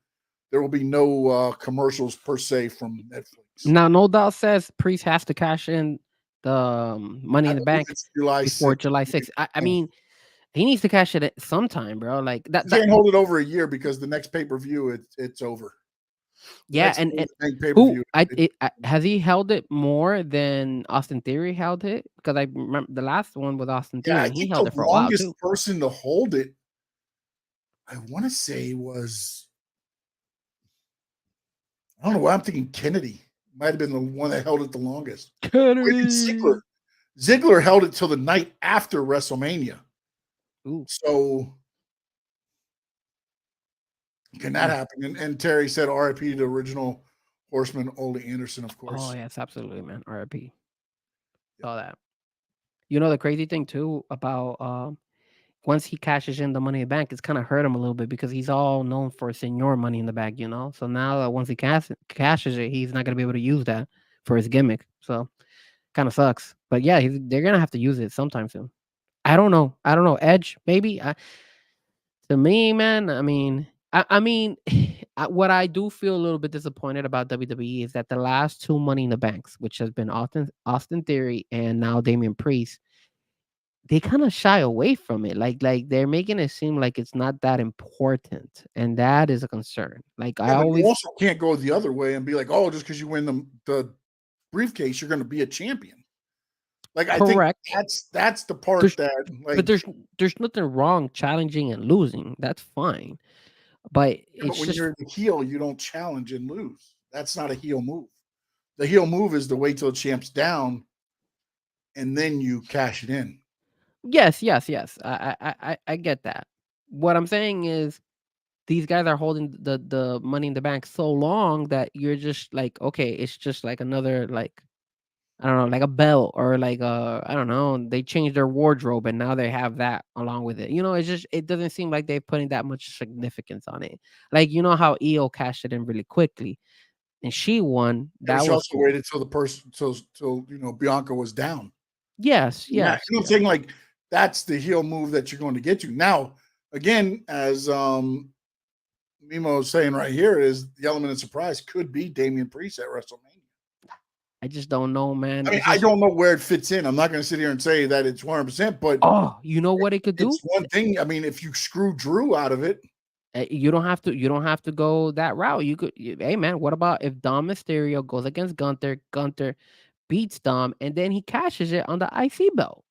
there will be no commercials per se from Netflix. Now, No Doubt says Priest has to cash in the Money in the Bank before July 6th. I mean, he needs to cash it at sometime, bro. Like that. You can't hold it over a year because the next pay-per-view, it's over. Yeah, and pay-per-view. Has he held it more than Austin Theory held it? Because I remember the last one with Austin Theory, I he think held the it for a while longest too. person to hold it, I want to say was, I don't know why I'm thinking Kennedy. Might have been the one that held it the longest. Kennedy. Ziggler held it till the night after WrestleMania. Ooh. So can that happen? And Terry said RIP to the original Horseman, Ole Anderson, of course. Oh, yes, absolutely, man. RIP. Saw that. The crazy thing too about once he cashes in the Money in the Bank, it's kind of hurt him a little bit because he's all known for Senor Money in the Bank, So now once he cashes it, he's not gonna be able to use that for his gimmick. So kind of sucks. But yeah, they're gonna have to use it sometime soon. I don't know. Edge, maybe. To me, man, I mean, what I do feel a little bit disappointed about WWE is that the last 2 Money in the Banks, which has been Austin Theory and now Damian Priest, they kinda shy away from it. Like, they're making it seem like it's not that important, and that is a concern. Like, I Yeah, but you always also can't go the other way and be like, oh, just because you win the briefcase, you're going to be a champion. Like, I think correct. that's the part There's that, but like, there's nothing wrong challenging and losing. That's fine. But yeah, but it's when just you're the heel, you don't challenge and lose. That's not a heel move. The heel move is to wait till the champ's down and then you cash it in. yes, yes, yes. I get that. What I'm saying is these guys are holding the Money in the Bank so long that you're just like, okay, it's just like another like I don't know, like a belt or like I don't know, they changed their wardrobe and now they have that along with it. It's just it doesn't seem like they're putting that much significance on it. Like how Io cashed it in really quickly and she won. And That she was also cool. waited till the person till Bianca was down. Yes, Yeah, yes, you know what I'm yes. saying? Like, that's the heel move that you're going to get to. Now, again, as Mimo is saying right here, is the element of surprise could be Damian Priest at WrestleMania. I just don't know, man. I mean, It's I just don't know where it fits in. I'm not going to sit here and say that it's 100%, but oh, you know what it could do? it's one thing. I mean, if you screw Drew out of it, You don't have to go that route. Hey man, what about if Dom Mysterio goes against Gunther? Gunther beats Dom, and then he cashes it on the IC belt.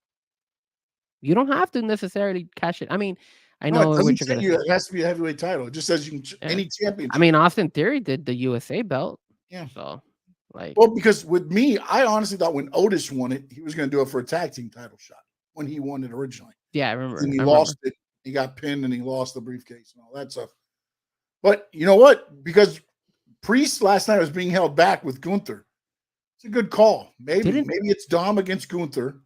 You don't have to necessarily cash it. I mean, I no, it know what doesn't you're say gonna you say. it has to be a heavyweight title. It just says you can Yeah. any I championship. mean, Austin Theory did the USA belt, Yeah. so like, Well, because with me, I honestly thought when Otis won it, he was going to do it for a tag team title shot when he won it originally. yeah, I Then remember. he I remember. lost it. He got pinned and he lost the briefcase and all that stuff. But you know what? Because Priest last night was being held back with Gunther. It's a good call. Maybe Didn't it's Dom against Gunther, and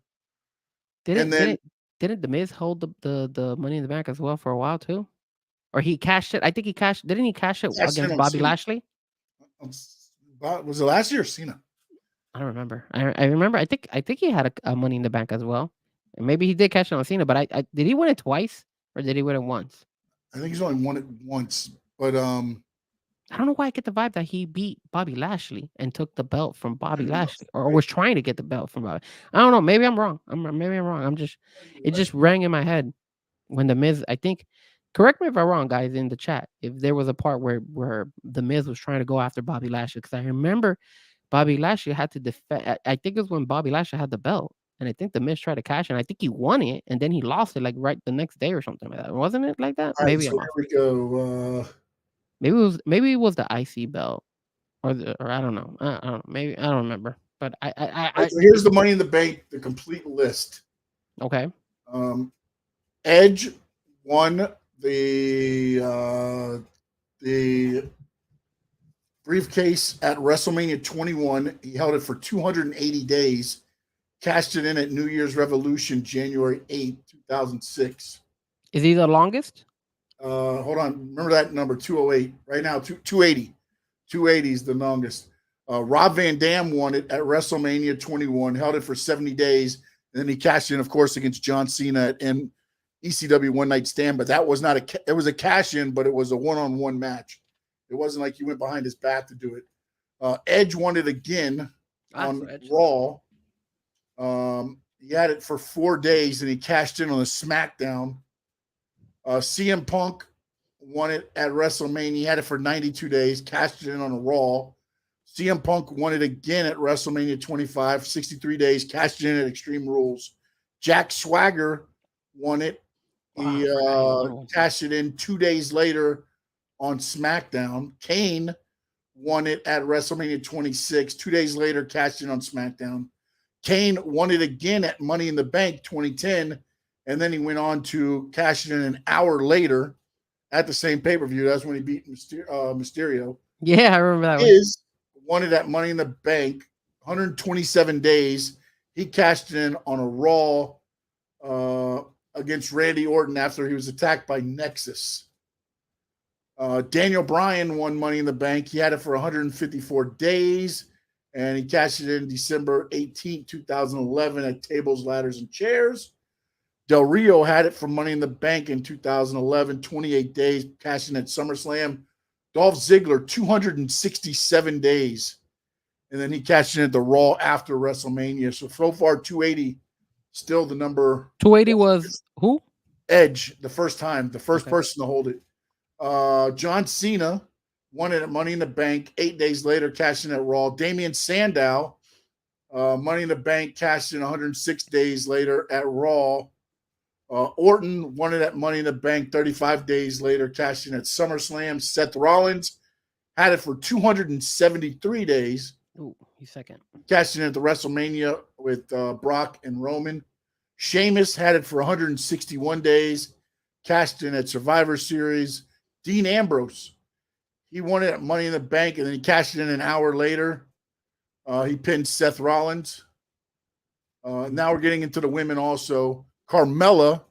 didn't then didn't didn't the Miz hold the Money in the Bank as well for a while too? Or he cashed it? I think he cashed. Didn't he cash it cashed in against on Bobby Cena. Lashley? Was it last year or Cena? I don't remember. I remember. I think he had a Money in the Bank as well, and maybe he did cash it on Cena. But I did he win it twice or did he win it once? I think he's only won it once, but I don't know why I get the vibe that he beat Bobby Lashley and took the belt from Bobby maybe that's Lashley, or right. was trying to get the belt from Bobby. I don't know. Maybe I'm wrong. Maybe I'm wrong. It just rang in my head when the Miz. I think. Correct me if I'm wrong, guys, in the chat. If there was a part where the Miz was trying to go after Bobby Lashley, because I remember Bobby Lashley had to defend. I think it was when Bobby Lashley had the belt, and I think the Miz tried to cash, and I think he won it, and then he lost it like right the next day or something like that. Wasn't it like that? All right, Maybe so I'm here off. we go. Maybe it was the IC belt or I don't know. I don't know. Maybe I don't remember. But All right, so here's the Money in the Bank, the complete list. okay. Edge won the briefcase at WrestleMania 21. He held it for 280 days. Cashed it in at New Year's Revolution, January 8th, 2006. Is he the longest? Hold on. Remember that number, 208. Right now, 280. 280 is the longest. Rob Van Dam won it at WrestleMania 21, held it for 70 days. And then he cashed in, of course, against John Cena in ECW One Night Stand. But that was not it was a cash in, but it was a one-on-one match. It wasn't like he went behind his back to do it. Edge won it again on Raw. He had it for 4 days and he cashed in on a SmackDown. CM Punk won it at WrestleMania. He had it for 92 days, cashed it in on a Raw. CM Punk won it again at WrestleMania 25, 63 days, cashed it in at Extreme Rules. Jack Swagger won it. He cashed it in 2 days later on SmackDown. Kane won it at WrestleMania 26. 2 days later, cashed in on SmackDown. Kane won it again at Money in the Bank 2010, and then he went on to cash it in an hour later at the same pay-per-view. That's when he beat Mysterio. Yeah, I remember that one. Won it at Money in the Bank, 127 days. He cashed in on a Raw against Randy Orton after he was attacked by Nexus. Daniel Bryan won Money in the Bank. He had it for 154 days, and he cashed it in December 18, 2011 at Tables, Ladders, and Chairs. Del Rio had it for Money in the Bank in 2011, 28 days, cashing at SummerSlam. Dolph Ziggler, 267 days. And then he cashed in at the Raw after WrestleMania. So far, 280, still the number. 280 was who? Edge, the first person to hold it. John Cena won it at Money in the Bank. 8 days later, cashed in at Raw. Damian Sandow, Money in the Bank, cashed in 106 days later at Raw. Orton won it at Money in the Bank 35 days later, cashed in at SummerSlam. Seth Rollins had it for 273 days. Ooh, he's second. Cashed in at the WrestleMania with Brock and Roman. Sheamus had it for 161 days. Cashed in at Survivor Series. Dean Ambrose, he won it at Money in the Bank, and then he cashed it in an hour later. He pinned Seth Rollins. Now we're getting into the women also. Carmella,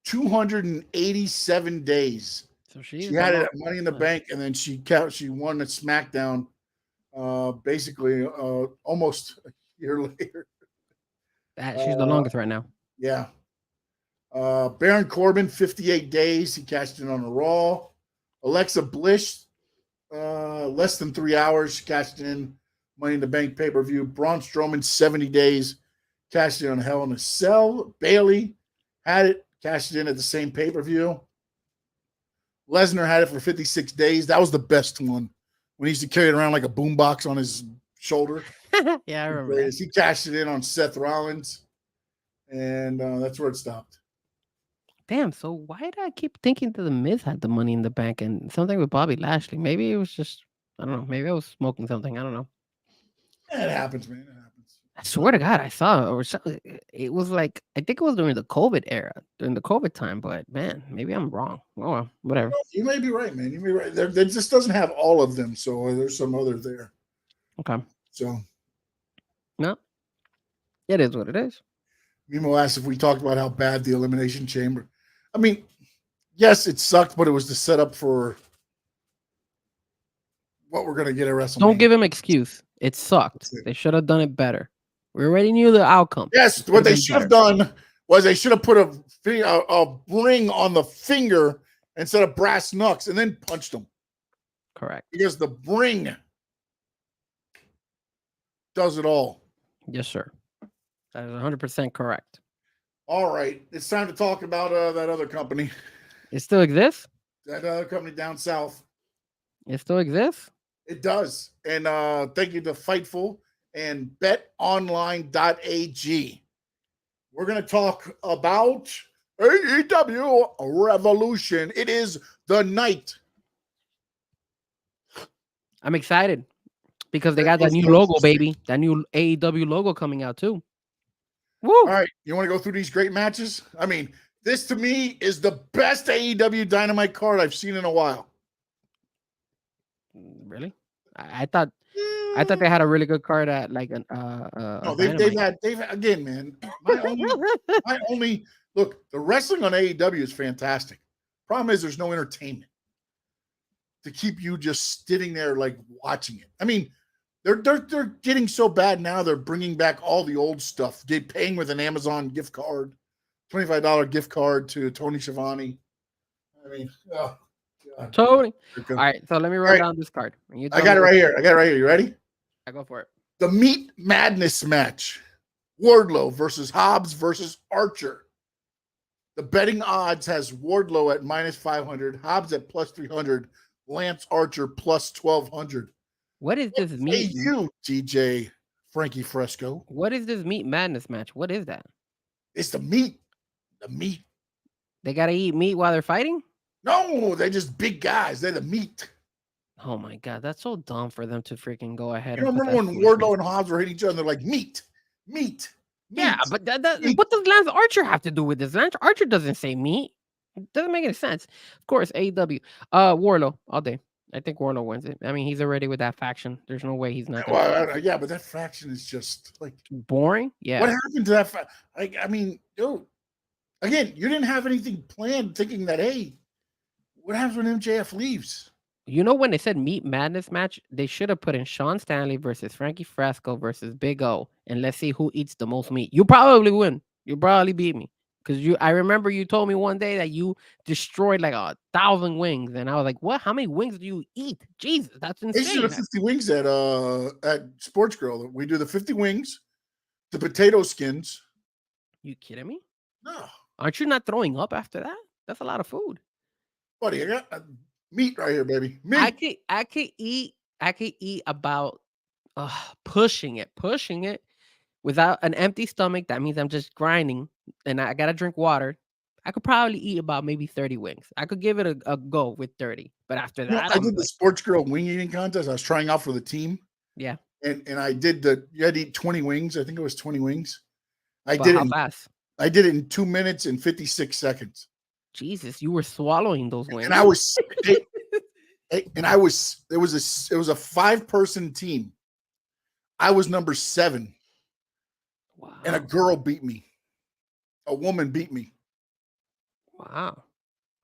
287 days. So she had it at Money in the Bank, and then she won at SmackDown basically almost a year later. She's the longest right now. Yeah. Baron Corbin, 58 days. He cashed in on a Raw. Alexa Bliss, less than 3 hours. She cashed in Money in the Bank pay-per-view. Braun Strowman, 70 days. Cashed in on Hell in a Cell. Bayley had it. Cashed in at the same pay-per-view. Lesnar had it for 56 days. That was the best one. When he used to carry it around like a boombox on his shoulder. Yeah, I remember that. He cashed it in on Seth Rollins. And that's where it stopped. Damn, so why did I keep thinking that The Miz had the Money in the Bank and something with Bobby Lashley? Maybe it was just, I don't know. Maybe I was smoking something. I don't know. It happens, man. It happens. I swear to God, I saw it. Or something. It was like, I think it was during the COVID era, during the COVID time. But man, maybe I'm wrong. Oh, well, whatever. You may be right, man. You may be right. There just doesn't have all of them. So there's some other there. Okay. So. No. It is what it is. Mimo asked if we talked about how bad the Elimination Chamber. I mean, yes, it sucked, but it was the setup for what we're going to get at WrestleMania. Don't give him excuse. It sucked. They should have done it better. We already knew the outcome. Yes, what they should have done was they should have put a ring on the finger instead of brass knucks and then punched them. Correct. Because the ring does it all. Yes, sir. That is 100% correct. All right. It's time to talk about that other company. It still exists? That other company down south. It still exists? It does. And thank you to Fightful and betonline.ag. We're going to talk about AEW Revolution. It is the night. I'm excited because they got that new logo, baby. That new AEW logo coming out too. Woo! All right. You want to go through these great matches? I mean, this to me is the best AEW Dynamite card I've seen in a while. Really? I thought they had a really good card at like an no, they've had again, man. My only look, the wrestling on AEW is fantastic. Problem is there's no entertainment to keep you just sitting there like watching it. I mean, they're getting so bad now. They're bringing back all the old stuff. They're paying with an Amazon gift card, $25 gift card to Tony Schiavone. I mean, oh, God. Tony. All right, so let me run down this card. I got it right here. You ready? I go for it. The Meat Madness match. Wardlow versus Hobbs versus Archer. The betting odds has Wardlow at -500, Hobbs at +300, Lance Archer +1200. What is this meat? Hey, you, DJ Frankie Frezko. What is this Meat Madness match? What is that? It's the meat. The meat. They gotta eat meat while they're fighting? No, they're just big guys. They're the meat. Oh my God, that's so dumb for them to freaking go ahead. You remember when Wardlow and Hobbs were hitting each other? They're like meat. Yeah, but what does Lance Archer have to do with this? Lance Archer doesn't say meat. It doesn't make any sense. Of course, AEW. Wardlow all day. I think Wardlow wins it. I mean, he's already with that faction. There's no way he's not. Yeah, but that faction is just like boring. Yeah. What happened to that? I mean, dude. Again, you didn't have anything planned, thinking that what happens when MJF leaves? You know, when they said Meat Madness match, they should have put in Sean Stanley versus Frankie Frezko versus Big O, and let's see who eats the most meat. You probably win. You probably beat me. Because I remember you told me one day that you destroyed like 1,000 wings, and I was like, "What? How many wings do you eat? Jesus, that's I used to do insane!" the 50 wings at Sports Grill. We do the 50 wings, the potato skins. You kidding me? No, Aren't you not throwing up after that? That's a lot of food. buddy, I got meat right here, baby. I Meat. could eat about pushing it without an empty stomach. That means I'm just grinding, and I gotta drink water. I could probably eat about maybe 30 wings. I could give it a go with 30, but after You know, that, I I'm did the like, Sports Grill wing eating contest. I was trying out for the team, yeah. and I did you had to eat 20 wings. I think it was 20 wings. I But did how it. fast? I did it in 2 minutes and 56 seconds. Jesus, you were swallowing those wings. And I was, it was a 5-person team. I was number 7, Wow. and a girl beat me. A woman beat me. Wow.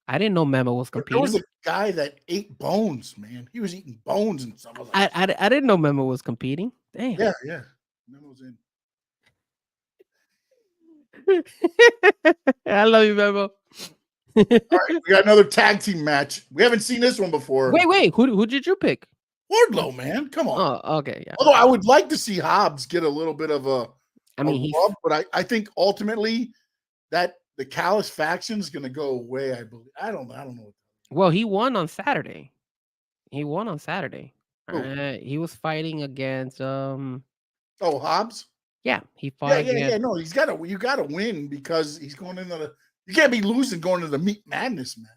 I didn't know Memo was There competing. was a guy that ate bones, man. He was eating bones and stuff. I didn't know Memo was competing. Damn. Yeah. Memo's in. I love you, Memo. All right, we got another tag team match. We haven't seen this one before. Wait. Who did you pick? Wardlow, man. Come on. Oh, okay, yeah. Although I would like to see Hobbs get a little bit of a rub, but I think ultimately that the Callis faction is going to go away. I believe. I don't know. Well, he won on Saturday. He was fighting against Hobbs. Yeah, he fought. Yeah. No, you got to win because he's going into the. You can't be losing going to the Meat Madness match.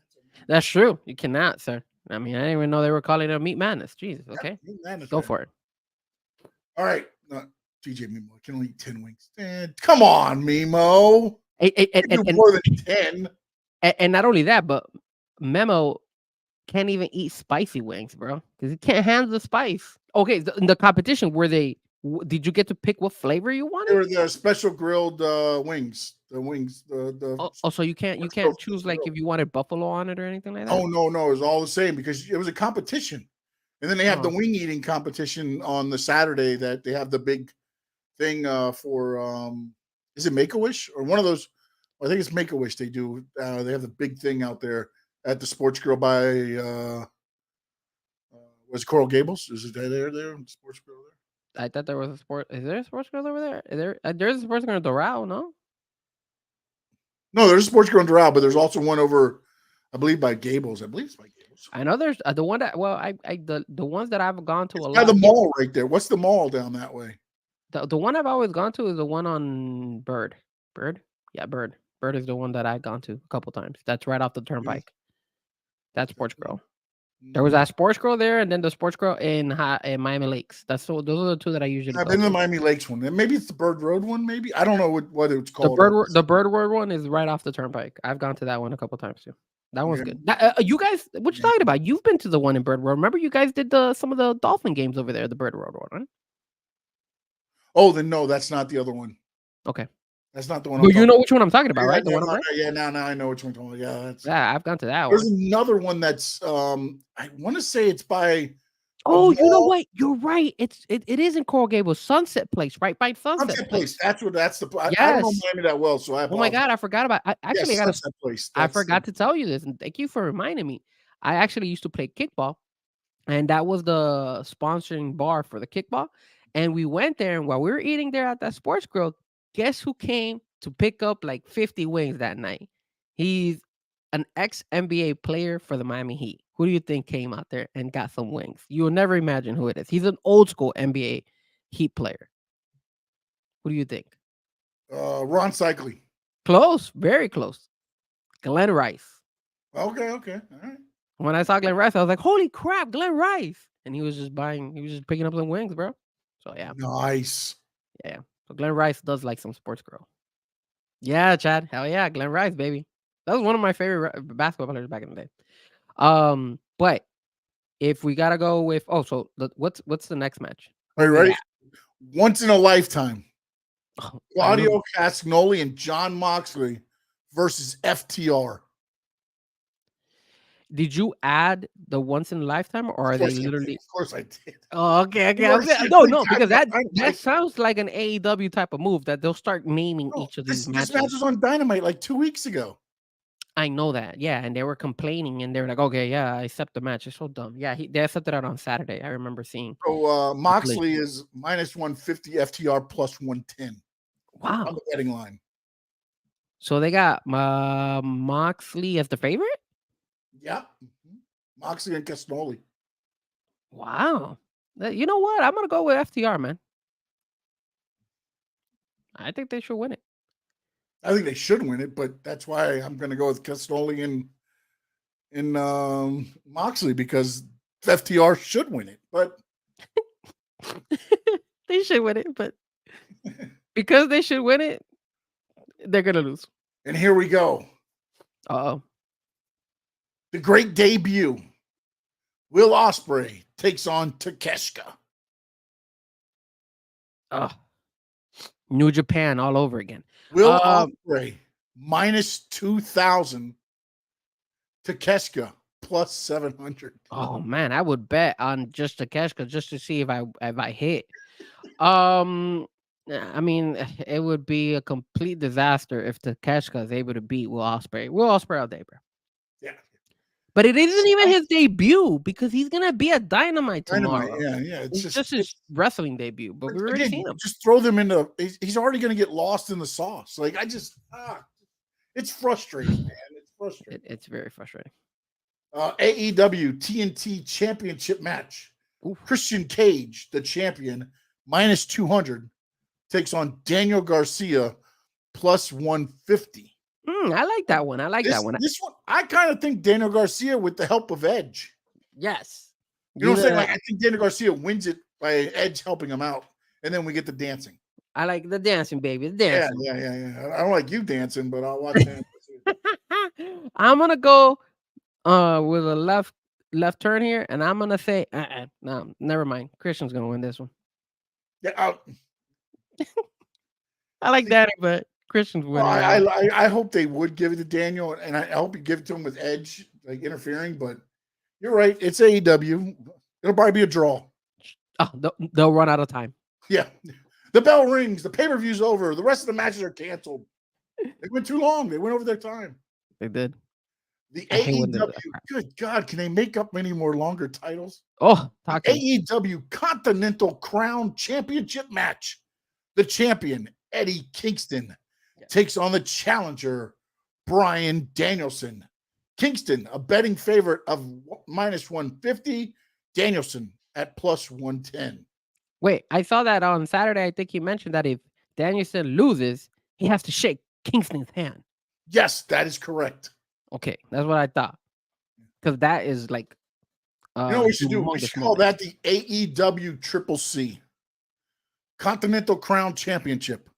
That's true. You cannot, sir. I mean, I didn't even know they were calling it a Meat Madness. Jesus. Okay, Madness, go for it. All right, TJ Mimo can only eat 10 wings. Come on, Mimo. And more than 10. And not only that, but Memo can't even eat spicy wings, bro, because he can't handle the spice. Okay, in the competition, did you get to pick what flavor you wanted? They were the special grilled wings. The wings. So you can't choose like if you wanted buffalo on it or anything like that. Oh no, it was all the same because it was a competition, and then they have the wing eating competition on the Saturday that they have the big thing for. Is it Make-A-Wish or one of those? I think it's Make-A-Wish. They do. They have the big thing out there at the Sports Grill by. Was Coral Gables? Is it there? The Sports Grill there? I thought there was a sport. Is there a Sports Grill over there? There's a Sports Grill in Doral, no? No, there's a Sports Grill in Doral, but there's also one over, I believe, by Gables. I believe it's by Gables. I know there's the one that. Well, the ones that I've gone to it's a lot. By the mall right there. What's the mall down that way? The one I've always gone to is the one on Bird. Yeah, Bird. Bird is the one that I've gone to a couple times. That's right off the turnpike. That's Sports Grill. There was that Sports Grill there, and then the Sports Grill in Miami Lakes. Those are the two that I usually. I've been to the Miami Lakes one. Maybe it's the Bird Road one. Maybe I don't know what it's called. The Bird Road one is right off the turnpike. I've gone to that one a couple times too. That one's good. You guys, what you talking about? You've been to the one in Bird Road. Remember, you guys did some of the Dolphin games over there, the Bird Road one, right? Oh, then no, that's not the other one. Okay. That's not the one. Well, you know which one I'm talking about, right? The one over there? Yeah, now I know which one you're talking about. Yeah, I've gone to that There's one. There's another one that's I want to say it's by. Oh, you know what? You're right. It is in Coral Gables, Sunset Place, right by Sunset Place. That's the. Yes. I don't know Miami that well, so I. Oh my God, I forgot about. Sunset Place. I forgot to tell you this, and thank you for reminding me. I actually used to play kickball, and that was the sponsoring bar for the kickball. And we went there, and while we were eating there at that Sports Grill, guess who came to pick up like 50 wings that night? He's an ex-NBA player for the Miami Heat. Who do you think came out there and got some wings? You will never imagine who it is. He's an old school NBA Heat player. Who do you think? Ron Cycli. Close, very close. Glenn Rice. Okay, all right. When I saw Glenn Rice, I was like, holy crap, Glenn Rice. And he was just picking up some wings, bro. So yeah. Nice. Yeah. So Glenn Rice does like some Sports Grill. Yeah, Chad. Hell yeah, Glenn Rice, baby. That was one of my favorite basketball players back in the day. But if we gotta go with what's the next match? Are you ready? Yeah. Once in a lifetime. Oh, Claudio Castagnoli and Jon Moxley versus FTR. Did you add the once in a lifetime, or are Of they course I did. literally? Of course I did. Oh, okay, okay. Never seen No, like no, because that Dynamite. sounds like an AEW type of move that they'll start naming No, each of these this match matches. was on Dynamite like 2 weeks ago. I know that, yeah, and they were complaining, and they were like, "Okay, yeah, I accept the match." It's so dumb. Yeah, they accepted it on Saturday. I remember seeing. So Moxley is minus 150, FTR plus 110 on Wow. the betting line. So they got Moxley as the favorite. Yeah. Moxley and Castagnoli. Wow. You know what? I'm gonna go with FTR, man. I think they should win it. I think they should win it, but that's why I'm going to go with Castagnoli and Moxley, because FTR should win it. But They should win it, but because they should win it, they're gonna lose. and here we go. Uh-oh. The great debut. Will Ospreay takes on Takeshita. Oh. New Japan all over again. Will Ospreay minus 2,000. Takeshita plus 700. Oh man, I would bet on just Takeshita just to see if I hit. I mean, it would be a complete disaster if Takeshita is able to beat Will Ospreay. Will Ospreay all day, bro. Yeah. But it isn't even his debut because he's gonna be at Dynamite tomorrow. Yeah. It's just his wrestling debut, but we already seen him. Just throw them into. He's already going to get lost in the sauce. Like it's frustrating, man. It's frustrating. It's very frustrating. AEW TNT Championship match. Oof. Christian Cage, the champion, minus 200, takes on Daniel Garcia plus 150. I like that one. This one, I kind of think Daniel Garcia with the help of Edge. Yes. You know what I'm saying? Like, I think Daniel Garcia wins it by Edge helping him out, and then we get the dancing. I like the dancing, baby. The dancing. Yeah. I don't like you dancing, but I'll watch dancing. I'm gonna go with a left turn here, and I'm gonna say no, never mind. Christian's gonna win this one. Yeah, I like Daddy, but Christian's winning. I hope they would give it to Daniel, and I hope you give it to him with Edge, like interfering. But you're right, it's AEW. It'll probably be a draw. Oh, they'll run out of time. Yeah, the bell rings. The pay-per-view's over. The rest of the matches are canceled. They went too long. They went over their time. They did. The AEW. Good God, can they make up any more longer titles? Oh, AEW Continental Crown Championship match. The champion, Eddie Kingston, takes on the challenger, Bryan Danielson. Kingston, a betting favorite of minus 150. Danielson at plus 110. Wait, I saw that on Saturday. I think he mentioned that if Danielson loses, he has to shake Kingston's hand. Yes, that is correct. Okay, that's what I thought. Because that is like. You know what we should do? We should call that the AEW Triple C. Continental Crown Championship.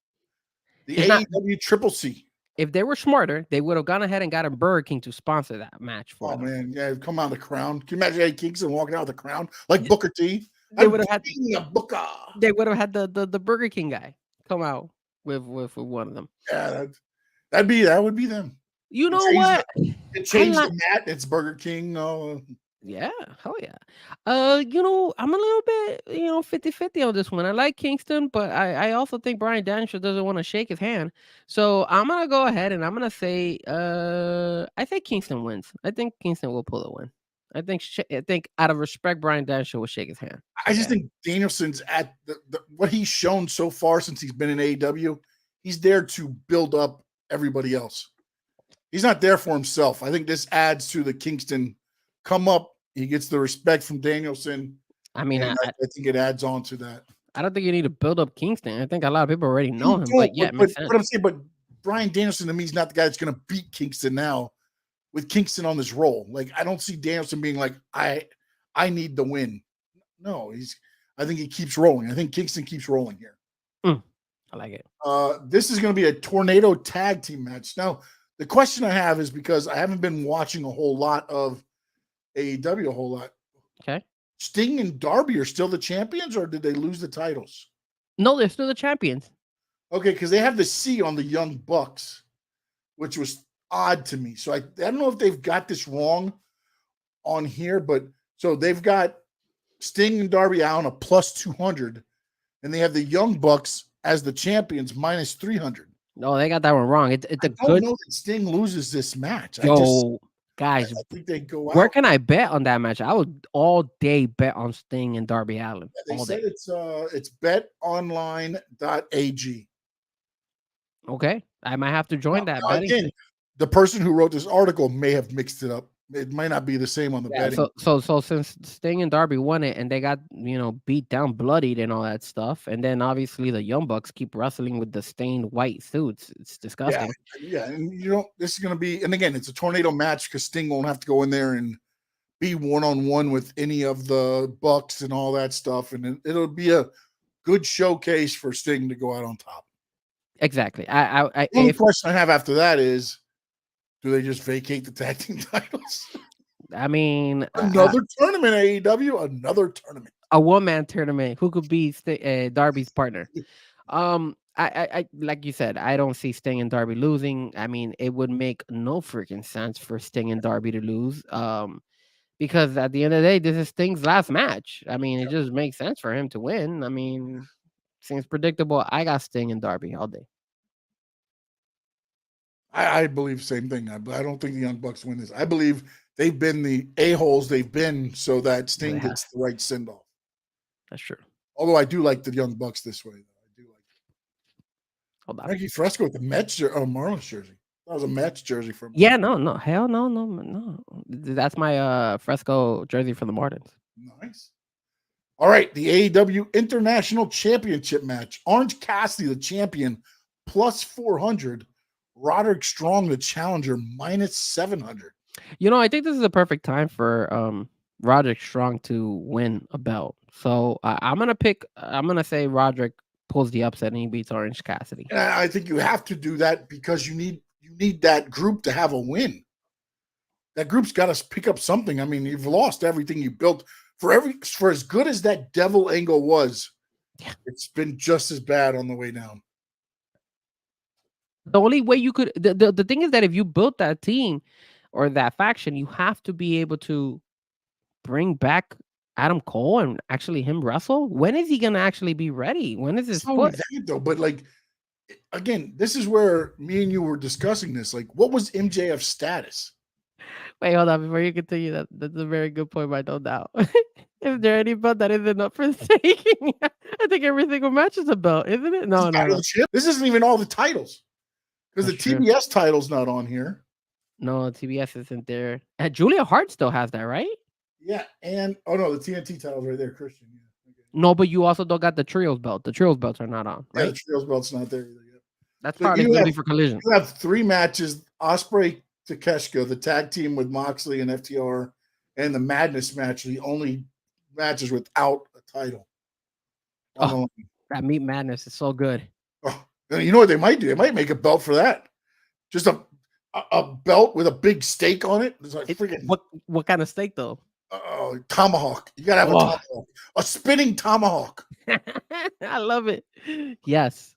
The AEW Triple C. If they were smarter, they would have gone ahead and got a Burger King to sponsor that match for them. Man, yeah, come out of the crown. Can you imagine Eddie Kingston walking out of the crown like Booker T? They would have had Booker. They would have had the Burger King guy come out with one of them. Yeah, that would be them. You know what? It changed the mat. It's Burger King. Yeah, hell yeah. I'm a little bit, 50-50 on this one. I like Kingston, but I also think Bryan Danielson doesn't want to shake his hand. So I'm gonna go ahead and I'm gonna say I think Kingston wins. I think Kingston will pull the win. I think out of respect, Bryan Danielson will shake his hand. I just think Danielson's at what he's shown so far since he's been in AEW. He's there to build up everybody else. He's not there for himself. I think this adds to the Kingston come up. He gets the respect from Danielson. I mean, I think it adds on to that. I don't think you need to build up Kingston. I think a lot of people already know him. But yeah, it makes sense. But I'm saying, but Bryan Danielson to me is not the guy that's going to beat Kingston now with Kingston on this role. Like, I don't see Danielson being like, I need the win. No, I think he keeps rolling. I think Kingston keeps rolling here. I like it. This is going to be a tornado tag team match. Now, the question I have is because I haven't been watching a whole lot of AEW a whole lot. Okay. Sting and Darby are still the champions, or did they lose the titles? No, they're still the champions. Okay, because they have the C on the Young Bucks, which was odd to me. So I don't know if they've got this wrong, on here, but so they've got Sting and Darby Allin a plus 200, and they have the Young Bucks as the champions minus 300. No, they got that one wrong. It's I a don't good. know that Sting loses this match. Yo, I guys, think they go where out. can I bet on that match? I would all day bet on Sting and Darby Allin. They All said day. it's betonline.ag. Okay, I might have to join that betting. Again, the person who wrote this article may have mixed it up. It might not be the same on the betting. So since Sting and Darby won it and they got beat down, bloodied, and all that stuff, and then obviously the Young Bucks keep wrestling with the stained white suits. It's disgusting. Yeah, and this is going to be, and again, it's a tornado match because Sting won't have to go in there and be one-on-one with any of the Bucks and all that stuff, and it'll be a good showcase for Sting to go out on top. Exactly. The only question I have after that is, do they just vacate the tag team titles? I mean, another tournament, AEW, another tournament, a one-man tournament. Who could be Darby's partner? I like you said, I don't see Sting and Darby losing. I mean, it would make no freaking sense for Sting and Darby to lose. Because at the end of the day, this is Sting's last match. I mean, it just makes sense for him to win. I mean, seems predictable. I got Sting and Darby all day. I believe same thing. I don't think the Young Bucks win this. I believe they've been the a-holes they've been so that Sting gets the right send-off. That's true. Although I do like the Young Bucks this way. I do like it. Hold on. Frankie Frezko with the Mets Marlins jersey. That was a Mets jersey from. Yeah, no. Hell no. That's my Frezko jersey from the Martins. Nice. All right, the AEW International Championship match. Orange Cassidy, the champion, plus 400. Roderick Strong, the challenger, minus 700. I think this is a perfect time for Roderick Strong to win a belt. So I'm gonna say Roderick pulls the upset and he beats Orange Cassidy. And I think you have to do that because you need that group to have a win. That group's got to pick up something. I mean, you've lost everything you built for as good as that devil angle was. Yeah. It's been just as bad on the way down. The only way you could the thing is that if you built that team or that faction, you have to be able to bring back Adam Cole and actually him wrestle. When is he gonna actually be ready? When is his foot? Though, but again, this is where me and you were discussing this. Like, what was MJF's status? Wait, hold on. Before you continue, that's a very good point, but no doubt. Is there any belt that isn't up for taking? I think every single match is a belt, isn't it? No. This isn't even all the titles. Because the TBS title's not on here. No, TBS isn't there. Julia Hart still has that, right? Yeah, and the TNT title's right there, Christian. Yeah. Okay. No, but you also don't got the Trios belt. The Trios belts are not on, right? Yeah, the Trios belt's not there either yet. That's probably going to be for Collision. You have 3 matches: Ospreay, Takeshita, the tag team with Moxley and FTR, and the Madness match. The only matches without a title. That Meat Madness is so good. Oh. You know what they might do? They might make a belt for that. Just a belt with a big steak on it. It's like what kind of steak though? Tomahawk. You gotta have a tomahawk. A spinning tomahawk. I love it. Yes.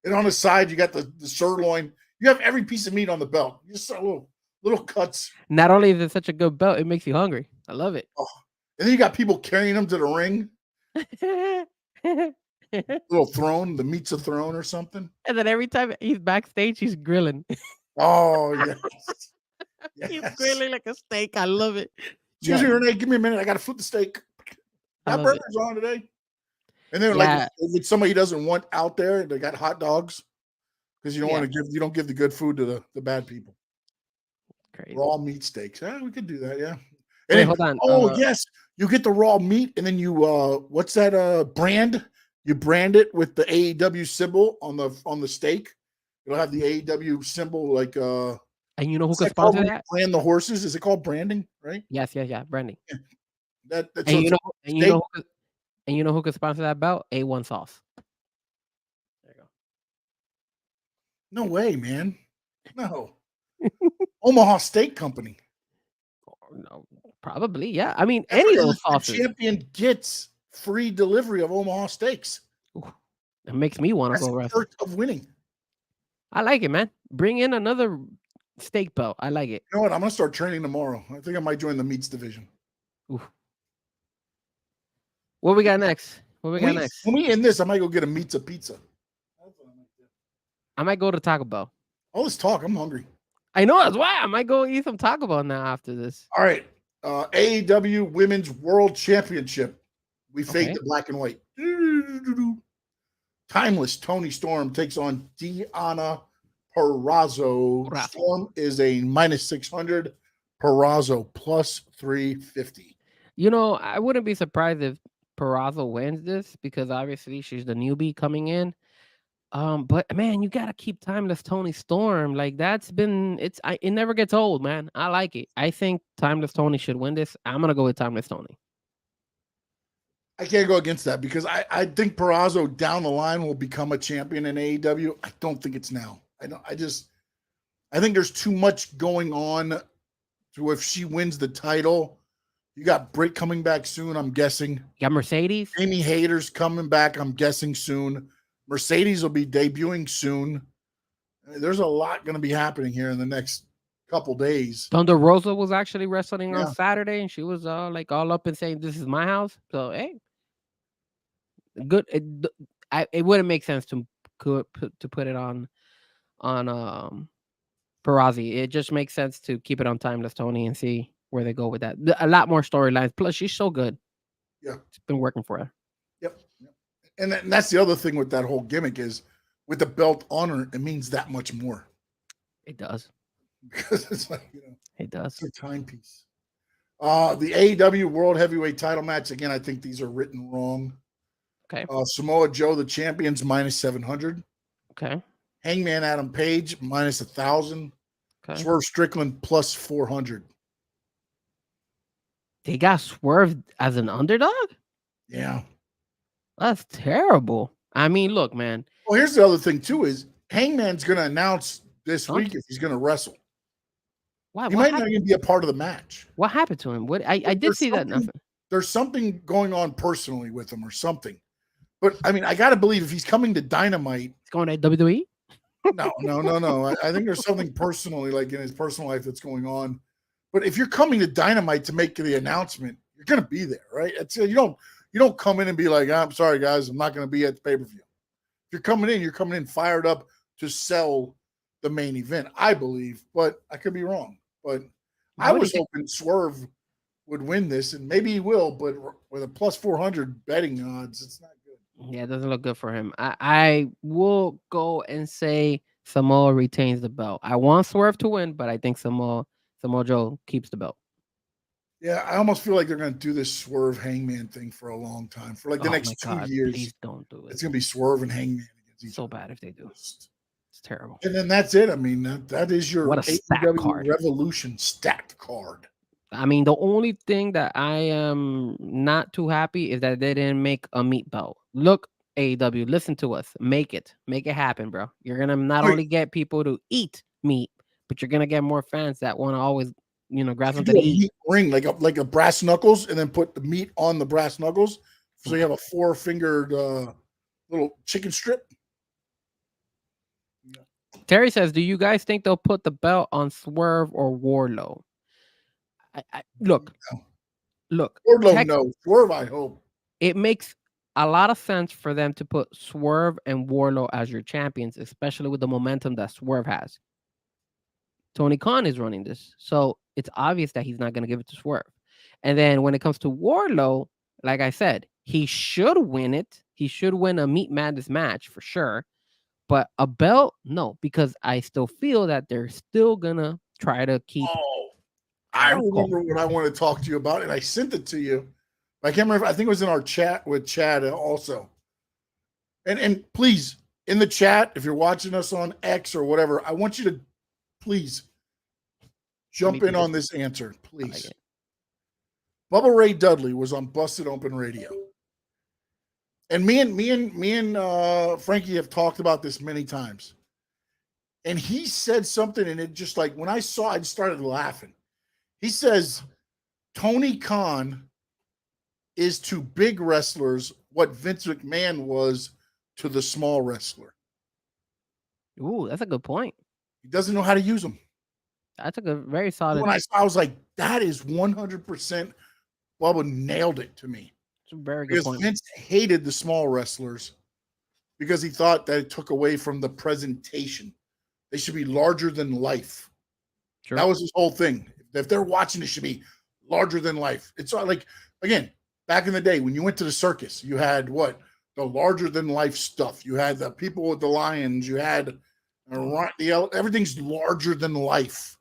And on the side, you got the sirloin. You have every piece of meat on the belt. You just saw little cuts. Not only is it such a good belt, it makes you hungry. I love it. Oh. And then you got people carrying them to the ring. Little throne, the meat's a throne or something. And then every time he's backstage, he's grilling. Oh, yes. He's grilling like a steak. I love it. Excuse me, Renee, give me a minute. I got to flip the steak. That burger's on today. And then, if somebody doesn't want out there, they got hot dogs because you don't give the good food to the bad people. Crazy. Raw meat steaks. We could do that, yeah. And hold on. Yes, you get the raw meat, and then you what's that brand? You brand it with the AEW symbol on the steak. It'll have the AEW symbol, and you know who could sponsor that? Brand the horses. Is it called branding? Right? Yes, branding. Yeah. And you know who could sponsor that belt? A1 Sauce. There you go. No way, man. No. Omaha Steak Company. No, probably, yeah. I mean, any of those sauces. The champion gets free delivery of Omaha steaks. It makes me want to go wrestle. Of winning. I like it, man. Bring in another Steak belt. I like it. You know what? I'm gonna start training tomorrow. I think I might join the meats division. Oof. What we got next? What we got next? When we end this, I might go get a pizza. I might go to Taco Bell. All this talk, I'm hungry. I know that's why I might go eat some Taco Bell now after this. All right. AEW Women's World Championship. We fade the black and white. Timeless Tony Storm takes on Deonna Purrazzo. Storm is a -600. Purrazzo +350. You know, I wouldn't be surprised if Purrazzo wins this because obviously she's the newbie coming in. But man, you gotta keep Timeless Tony Storm. Like it never gets old, man. I like it. I think Timeless Tony should win this. I'm gonna go with Timeless Tony. I can't go against that because I think Purrazzo down the line will become a champion in AEW. I don't think it's now. I think there's too much going on to if she wins the title. You got Britt coming back soon, I'm guessing. You got Mercedes. Amy Hayter's coming back, I'm guessing soon. Mercedes will be debuting soon. There's a lot going to be happening here in the next couple days. Thunder Rosa was actually wrestling on Saturday, and she was all up and saying, "This is my house." So hey, good. It wouldn't make sense to put it on Purrazzo. It just makes sense to keep it on Timeless Tony and see where they go with that. A lot more storylines. Plus, she's so good. Yeah, it's been working for her. Yep. And that's the other thing with that whole gimmick is with the belt on her, it means that much more. It does. Because it's like, it does. It's a timepiece. The AEW World Heavyweight title match, again, I think these are written wrong. Okay. Samoa Joe, the champion's -700. Okay. Hangman Adam Page, -1,000. Okay. Swerve Strickland, +400. They got Swerve as an underdog? Yeah. That's terrible. I mean, look, man. Well, here's the other thing, too, is Hangman's going to announce this week if he's going to wrestle. Why? He might not even be a part of the match. What happened to him? I did see that. Nothing. There's something going on personally with him or something. But, I mean, I got to believe if he's coming to Dynamite. He's going to WWE? No. I think there's something personally, like in his personal life that's going on. But if you're coming to Dynamite to make the announcement, you're going to be there, right? You don't come in and be like, I'm sorry, guys, I'm not going to be at the pay-per-view. If you're coming in fired up to sell the main event, I believe. But I could be wrong. But I was hoping Swerve would win this, and maybe he will, but with a +400 betting odds, it's not good. Yeah, it doesn't look good for him. I will go and say Samoa retains the belt. I want Swerve to win, but I think Samoa Joe keeps the belt. Yeah, I almost feel like they're going to do this Swerve Hangman thing for a long time. For like the next 2 years. Please don't do it. It's going to be Swerve and Hangman against each other. So bad if they do. It's terrible. And then that's it. I mean, that is your AEW Revolution stacked card. I mean, the only thing that I am not too happy is that they didn't make a meat belt. Look, AEW, listen to us. Make it happen, bro. You're going to not only get people to eat meat, but you're going to get more fans that want to always grab something to eat. Ring like a brass knuckles, and then put the meat on the brass knuckles, so you have a 4-fingered little chicken strip. Yeah. Terry says, "Do you guys think they'll put the belt on Swerve or Wardlow?" Look. Wardlow, no. Swerve, I hope. It makes a lot of sense for them to put Swerve and Wardlow as your champions, especially with the momentum that Swerve has. Tony Khan is running this, so it's obvious that he's not going to give it to Swerve. And then when it comes to Wardlow, like I said, he should win it. He should win a Meat Madness match for sure. But a belt, no, because I still feel that they're still going to try to keep. Oh, I remember what I want to talk to you about, and I sent it to you. I can't remember. I think it was in our chat with Chad also. And please, in the chat, if you're watching us on X or whatever, I want you to please jump in on this answer, please. Bubba Ray Dudley was on Busted Open Radio. And me and Frankie have talked about this many times. And he said something, and it just like when I saw it, I just started laughing. He says, Tony Khan is to big wrestlers what Vince McMahon was to the small wrestler. Ooh, that's a good point. He doesn't know how to use them. That's a good, very So solid. when I saw, I was like, that is 100%. Bubba nailed it to me It's a very good because point. Vince hated the small wrestlers because he thought that it took away from the presentation. They should be larger than life. Sure. That was his whole thing. If they're watching, it should be larger than life. It's like, again, back in the day when you went to the circus, you had what? The larger than life stuff. You had the people with the lions. You had everything's larger than life.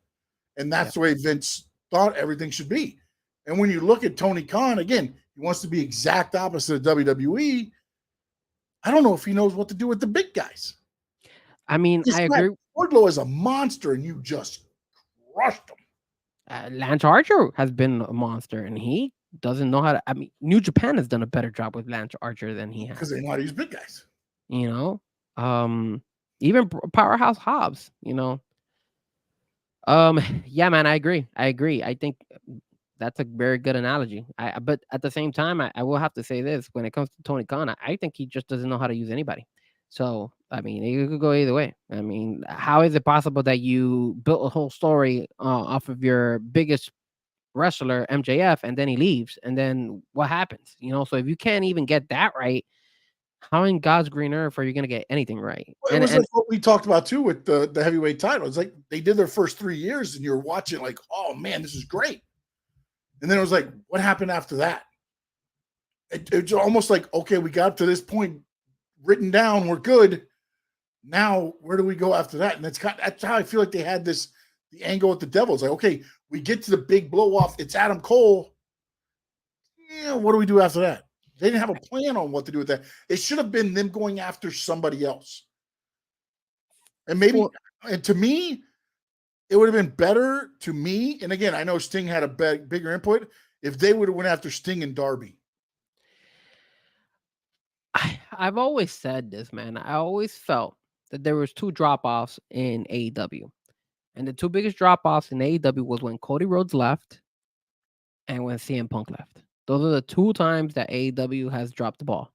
And Yeah. that's the way Vince thought everything should be. And when you look at Tony Khan, again, he wants to be exact opposite of WWE. I don't know if he knows what to do with the big guys. I mean, I agree. Wardlow is a monster, and you just crushed him. Lance Archer has been a monster, and he doesn't know how to. I mean, New Japan has done a better job with Lance Archer than he has. Because they know how to use big guys. You know, even Powerhouse Hobbs. Yeah, man, I agree. I think that's a very good analogy. But at the same time, I will have to say this: when it comes to Tony Khan, I think he just doesn't know how to use anybody. So, I mean, it could go either way. I mean, how is it possible that you built a whole story off of your biggest wrestler, MJF, and then he leaves, and then what happens? So if you can't even get that right, how in God's green earth are you going to get anything right? Well, it was like what we talked about too with the heavyweight title. It's like they did their first 3 years, and you're watching like, oh man, this is great. And then it was like, what happened after that? It's almost like, okay, we got to this point written down, we're good. Now, where do we go after that? And that's how I feel like they had the angle with the Devils. Like, okay, we get to the big blow off. It's Adam Cole. Yeah, what do we do after that? They didn't have a plan on what to do with that. It should have been them going after somebody else. And maybe, and to me, it would have been better to me. And again, I know Sting had a bigger input if they would have went after Sting and Darby. I've always said this, man. I always felt that there was 2 drop-offs in AEW. And the 2 biggest drop-offs in AEW was when Cody Rhodes left and when CM Punk left. Those are the 2 times that AEW has dropped the ball.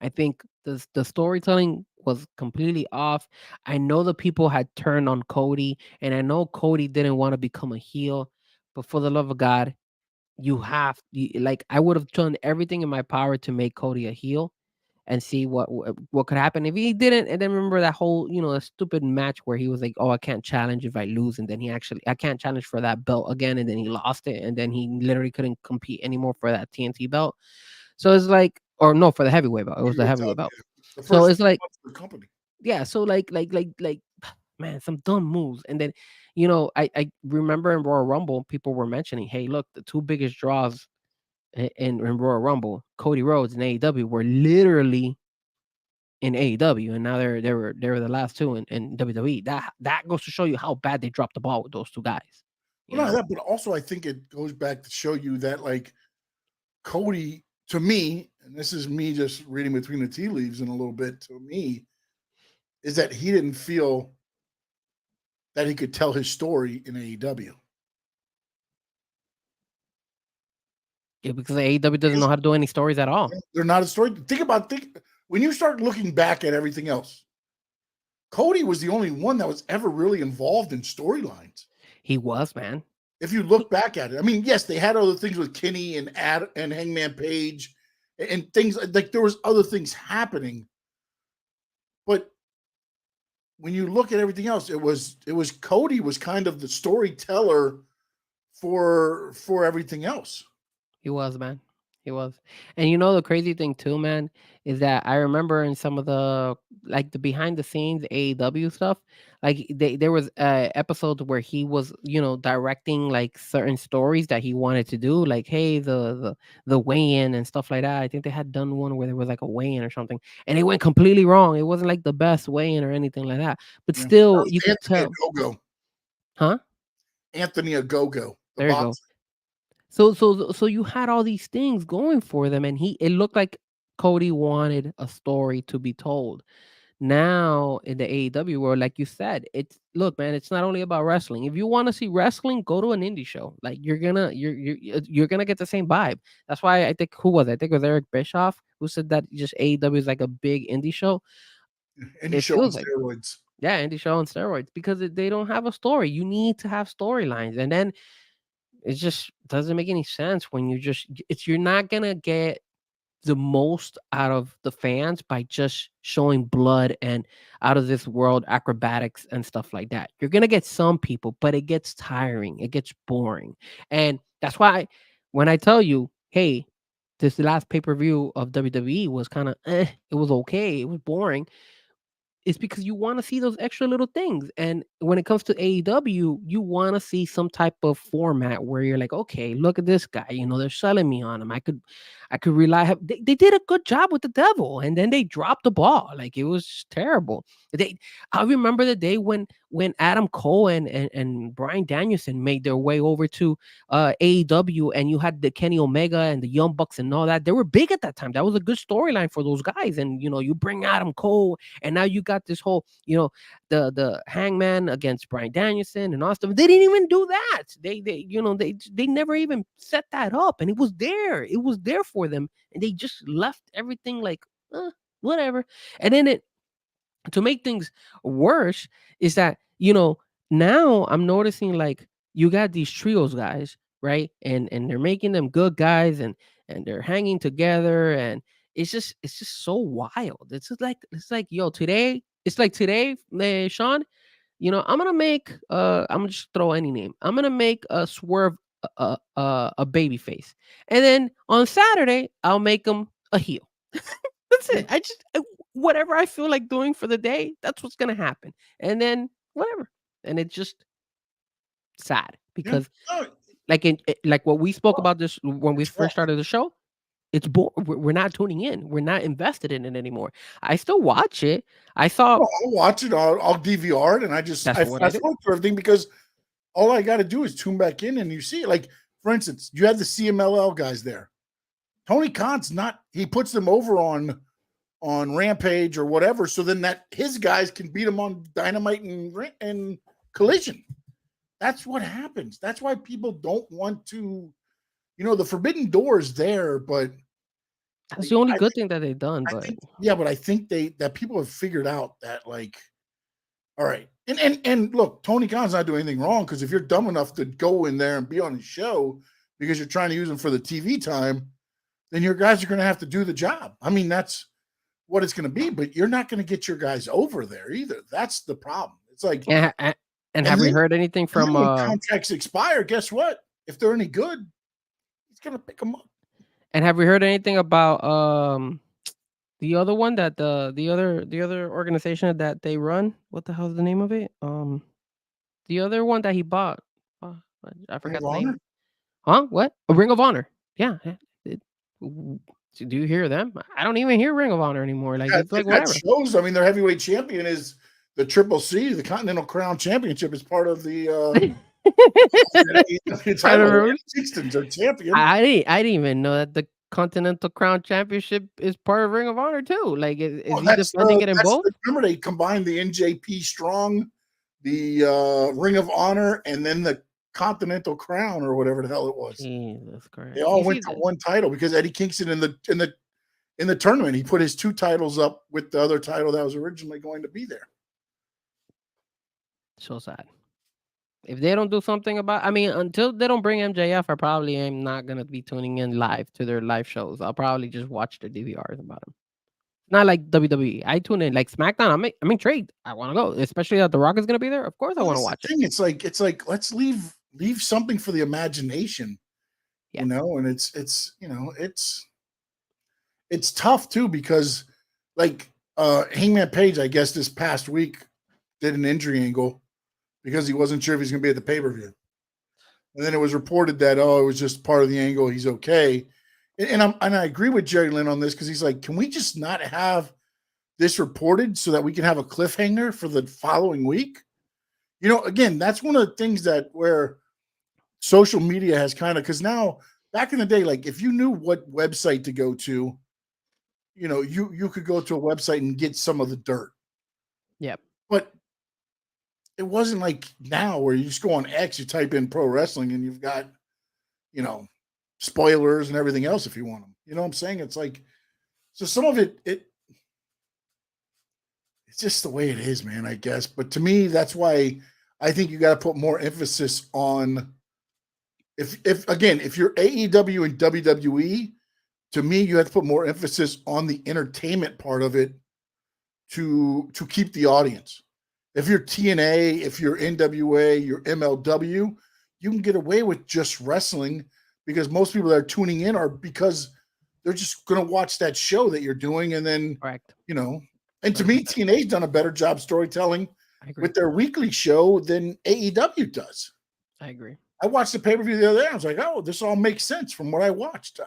I think the storytelling was completely off. I know the people had turned on Cody, and I know Cody didn't want to become a heel, but for the love of God, I would have done everything in my power to make Cody a heel and see what could happen if he didn't. And then remember that whole a stupid match where he was like, oh, I can't challenge if I lose, and then I can't challenge for that belt again, and then he lost it, and then he literally couldn't compete anymore for that TNT belt. So it's like, or no, for the heavyweight belt. It was the heavyweight belt. So it's like, yeah. So like, man, some dumb moves. And then, I remember in Royal Rumble, people were mentioning, hey, look, the 2 biggest draws in Royal Rumble, Cody Rhodes and AEW, were literally in AEW, and now they were the last 2 in WWE. That goes to show you how bad they dropped the ball with those 2 guys. Well, not that, but also I think it goes back to show you that like Cody, to me, and this is me just reading between the tea leaves in a little bit, to me, is that he didn't feel that he could tell his story in AEW. Yeah, because AEW doesn't know how to do any stories at all. They're not a story. Think when you start looking back at everything else, Cody was the only one that was ever really involved in storylines. He was, man. If you look back at it, I mean, yes, they had other things with Kenny and Hangman Page and things like there was other things happening. But when you look at everything else, it was Cody was kind of the storyteller for everything else. He was, man. He was. And the crazy thing too, man, is that I remember in some of the behind the scenes AEW stuff, like there was episodes where he was, directing like certain stories that he wanted to do, like, hey, the weigh-in and stuff like that. I think they had done one where there was like a weigh-in or something, and it went completely wrong. It wasn't like the best weigh-in or anything like that. But still, you could tell. Huh? Anthony Ogogo. There you go. So you had all these things going for them, and it looked like Cody wanted a story to be told. Now in the AEW world, like you said, look, man, it's not only about wrestling. If you want to see wrestling, go to an indie show. Like you're gonna get the same vibe. That's why I think I think it was Eric Bischoff who said that just AEW is like a big indie show. Indie show on steroids. Yeah, indie show on steroids because they don't have a story. You need to have storylines, and then it just doesn't make any sense when you're not gonna get the most out of the fans by just showing blood and out of this world acrobatics and stuff like that. You're gonna get some people, but it gets tiring, it gets boring. And that's why when I tell you, hey, this last pay-per-view of WWE was kind of it was okay, it was boring, it's because you wanna see those extra little things, and when it comes to AEW, you wanna see some type of format where you're like, "Okay, look at this guy, they're selling me on him. I could rely have." They did a good job with the Devil, and then they dropped the ball, like, it was terrible. I remember the day when Adam Cole and Bryan Danielson made their way over to, AEW, and you had the Kenny Omega and the Young Bucks and all that. They were big at that time. That was a good storyline for those guys, and, you bring Adam Cole and now you got this whole, the Hangman against Bryan Danielson and all stuff. They didn't even do that. They never even set that up, and it was there. It was there for them, and they just left everything like whatever. And then to make things worse is that now I'm noticing like you got these trios guys, right? And they're making them good guys, and they're hanging together, and it's just so wild. It's like yo, today it's like today, Sean, I'm gonna just throw any name. I'm gonna make a Swerve a baby face, and then on Saturday I'll make him a heel. That's it. Whatever I feel like doing for the day, that's what's gonna happen. And then whatever. And it's just sad Yeah. because No, like what we spoke about this when we it's first fact. started the show, we're not tuning in. We're not invested in it anymore. I still watch it. I saw Well, I'll watch it. I'll DVR it, and I that's I what I fast do. forward through everything because all I got to do is tune back in, and you see it. Like for instance, you have the CMLL guys there. Tony Khan's not. He puts them over on Rampage or whatever, so then that his guys can beat them on Dynamite and Collision. That's what happens. That's why people don't want to. The forbidden door is there, but That's the only I good thing that they've done, I but think yeah, but I think that people have figured out that like, all right, and look, Tony Khan's not doing anything wrong because if you're dumb enough to go in there and be on his show because you're trying to use him for the TV time, then your guys are going to have to do the job. I mean, that's what it's going to be, but you're not going to get your guys over there either. That's the problem. It's like, and and have we then, heard anything and from then when contracts expire, guess what? If they're any good, he's going to pick them up. and have we heard anything about the other one that the other organization that they run? What the hell is the name of it? The other one that he bought. Uh, I Ring forgot of the Honor. name. Huh? What? A Ring of Honor. Yeah. W- do you hear them? I don't even hear Ring of Honor anymore. Like Yeah, it's like that whatever. shows. I mean, their heavyweight champion is the Triple C, the Continental Crown Championship, is part of the Kind of title. rude. Sixtons are champion. I didn't even know that the Continental Crown Championship is part of Ring of Honor too. Like, is Oh, he defending it in both? remember they combined the NJP Strong, the Ring of Honor, and then the Continental Crown or whatever the hell it was. Jesus They Christ! all You went see to that? one title because Eddie Kingston in the tournament, he put his two titles up with the other title that was originally going to be there. So sad. If they don't do something about, I mean, until they don't bring MJF, I probably am not gonna be tuning in live to their live shows. I'll probably just watch the DVRs about them. Not like WWE. I tune in like SmackDown. I'm intrigued. I want to go, especially that The Rock is gonna be there. Of course, I Well, want to that's watch the it. thing. It's like let's leave something for the imagination, Yeah. and it's tough too because like Hangman Page, I guess this past week did an injury angle because he wasn't sure if he's going to be at the pay-per-view. And then it was reported that, it was just part of the angle. He's okay. And I agree with Jerry Lynn on this because he's like, can we just not have this reported so that we can have a cliffhanger for the following week? Again, that's one of the things that where social media has kind of, because now back in the day, like if you knew what website to go to, you could go to a website and get some of the dirt. Yep. But it wasn't like now where you just go on X, you type in pro wrestling and you've got, spoilers and everything else if you want them. You know what I'm saying? It's like, so some of it it's just the way it is, man, I guess. But to me, that's why I think you got to put more emphasis on if you're AEW and WWE, to me, you have to put more emphasis on the entertainment part of it to keep the audience. If you're TNA, if you're NWA, you're MLW, you can get away with just wrestling because most people that are tuning in are because they're just going to watch that show that you're doing. And then, Correct. And to me, TNA's done a better job storytelling with their weekly show than AEW does. I agree. I watched the pay-per-view the other day. I was like, oh, this all makes sense from what I watched.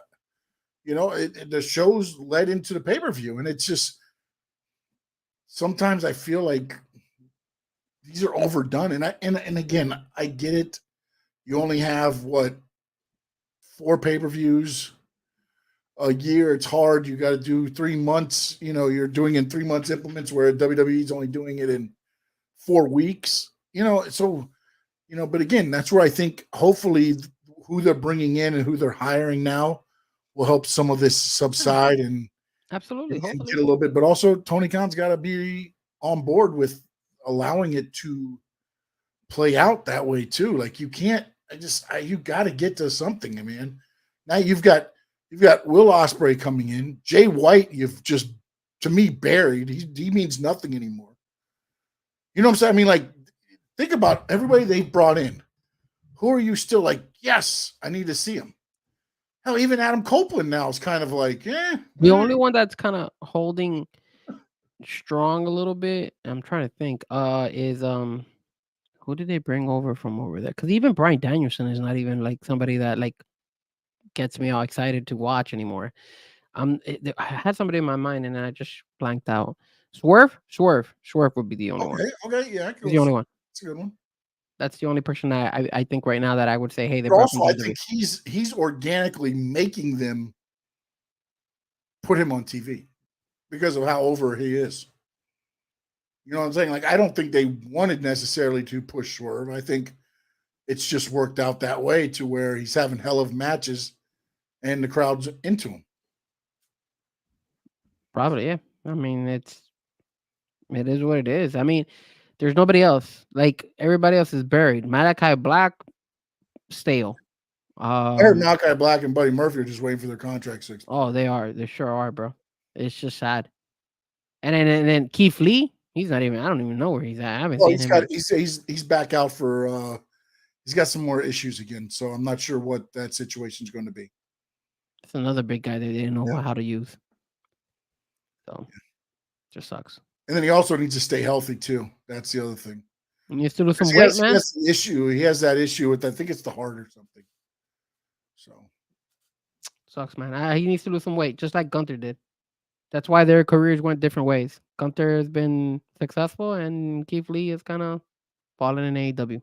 The shows led into the pay-per-view, and it's just sometimes I feel like these are overdone. And again, I get it. You only have 4 pay-per-views a year. It's hard. You got to do 3 months. You're doing in 3 months implements where WWE is only doing it in 4 weeks. But again, that's where I think hopefully who they're bringing in and who they're hiring now will help some of this subside and absolutely and get a little bit. But also Tony Khan's got to be on board with allowing it to play out that way too. Like you can't. You got to get to something, man. Now you've got Will Ospreay coming in. Jay White, you've just to me buried. He means nothing anymore. You know what I'm saying? I mean, like, think about everybody they've brought in. Who are you still like, yes, I need to see him? Hell, even Adam Copeland now is kind of like, The only one that's kind of holding strong a little bit, I'm trying to think, is who did they bring over from over there? Because even Bryan Danielson is not even like somebody that like gets me all excited to watch anymore. I had somebody in my mind and then I just blanked out. Swerve would be the only one. Okay, yeah, he's the only one. That's a good one. That's the only person I think right now that I would say, hey, they but also I think he's organically making them put him on TV because of how over he is. You know what I'm saying? Like, I don't think they wanted necessarily to push Swerve. I think it's just worked out that way to where he's having hell of matches and the crowd's into him. Probably, yeah. I mean, it is what it is. I mean, there's nobody else. Like, everybody else is buried. Malachi Black, stale. I heard Malachi Black and Buddy Murphy are just waiting for their contracts. Oh, they are. They sure are, bro. It's just sad. And then Keith Lee, he's not even. I don't even know where he's at. I haven't seen him. He's back out for. He's got some more issues again, so I'm not sure what that situation is going to be. It's another big guy that they didn't know how to use. So, just sucks. And then he also needs to stay healthy too. That's the other thing. He needs to lose some weight, man. He has that issue with. I think it's the heart or something. So sucks, man. He needs to lose some weight, just like Gunther did. That's why their careers went different ways. Gunther has been successful, and Keith Lee is kind of falling in AEW.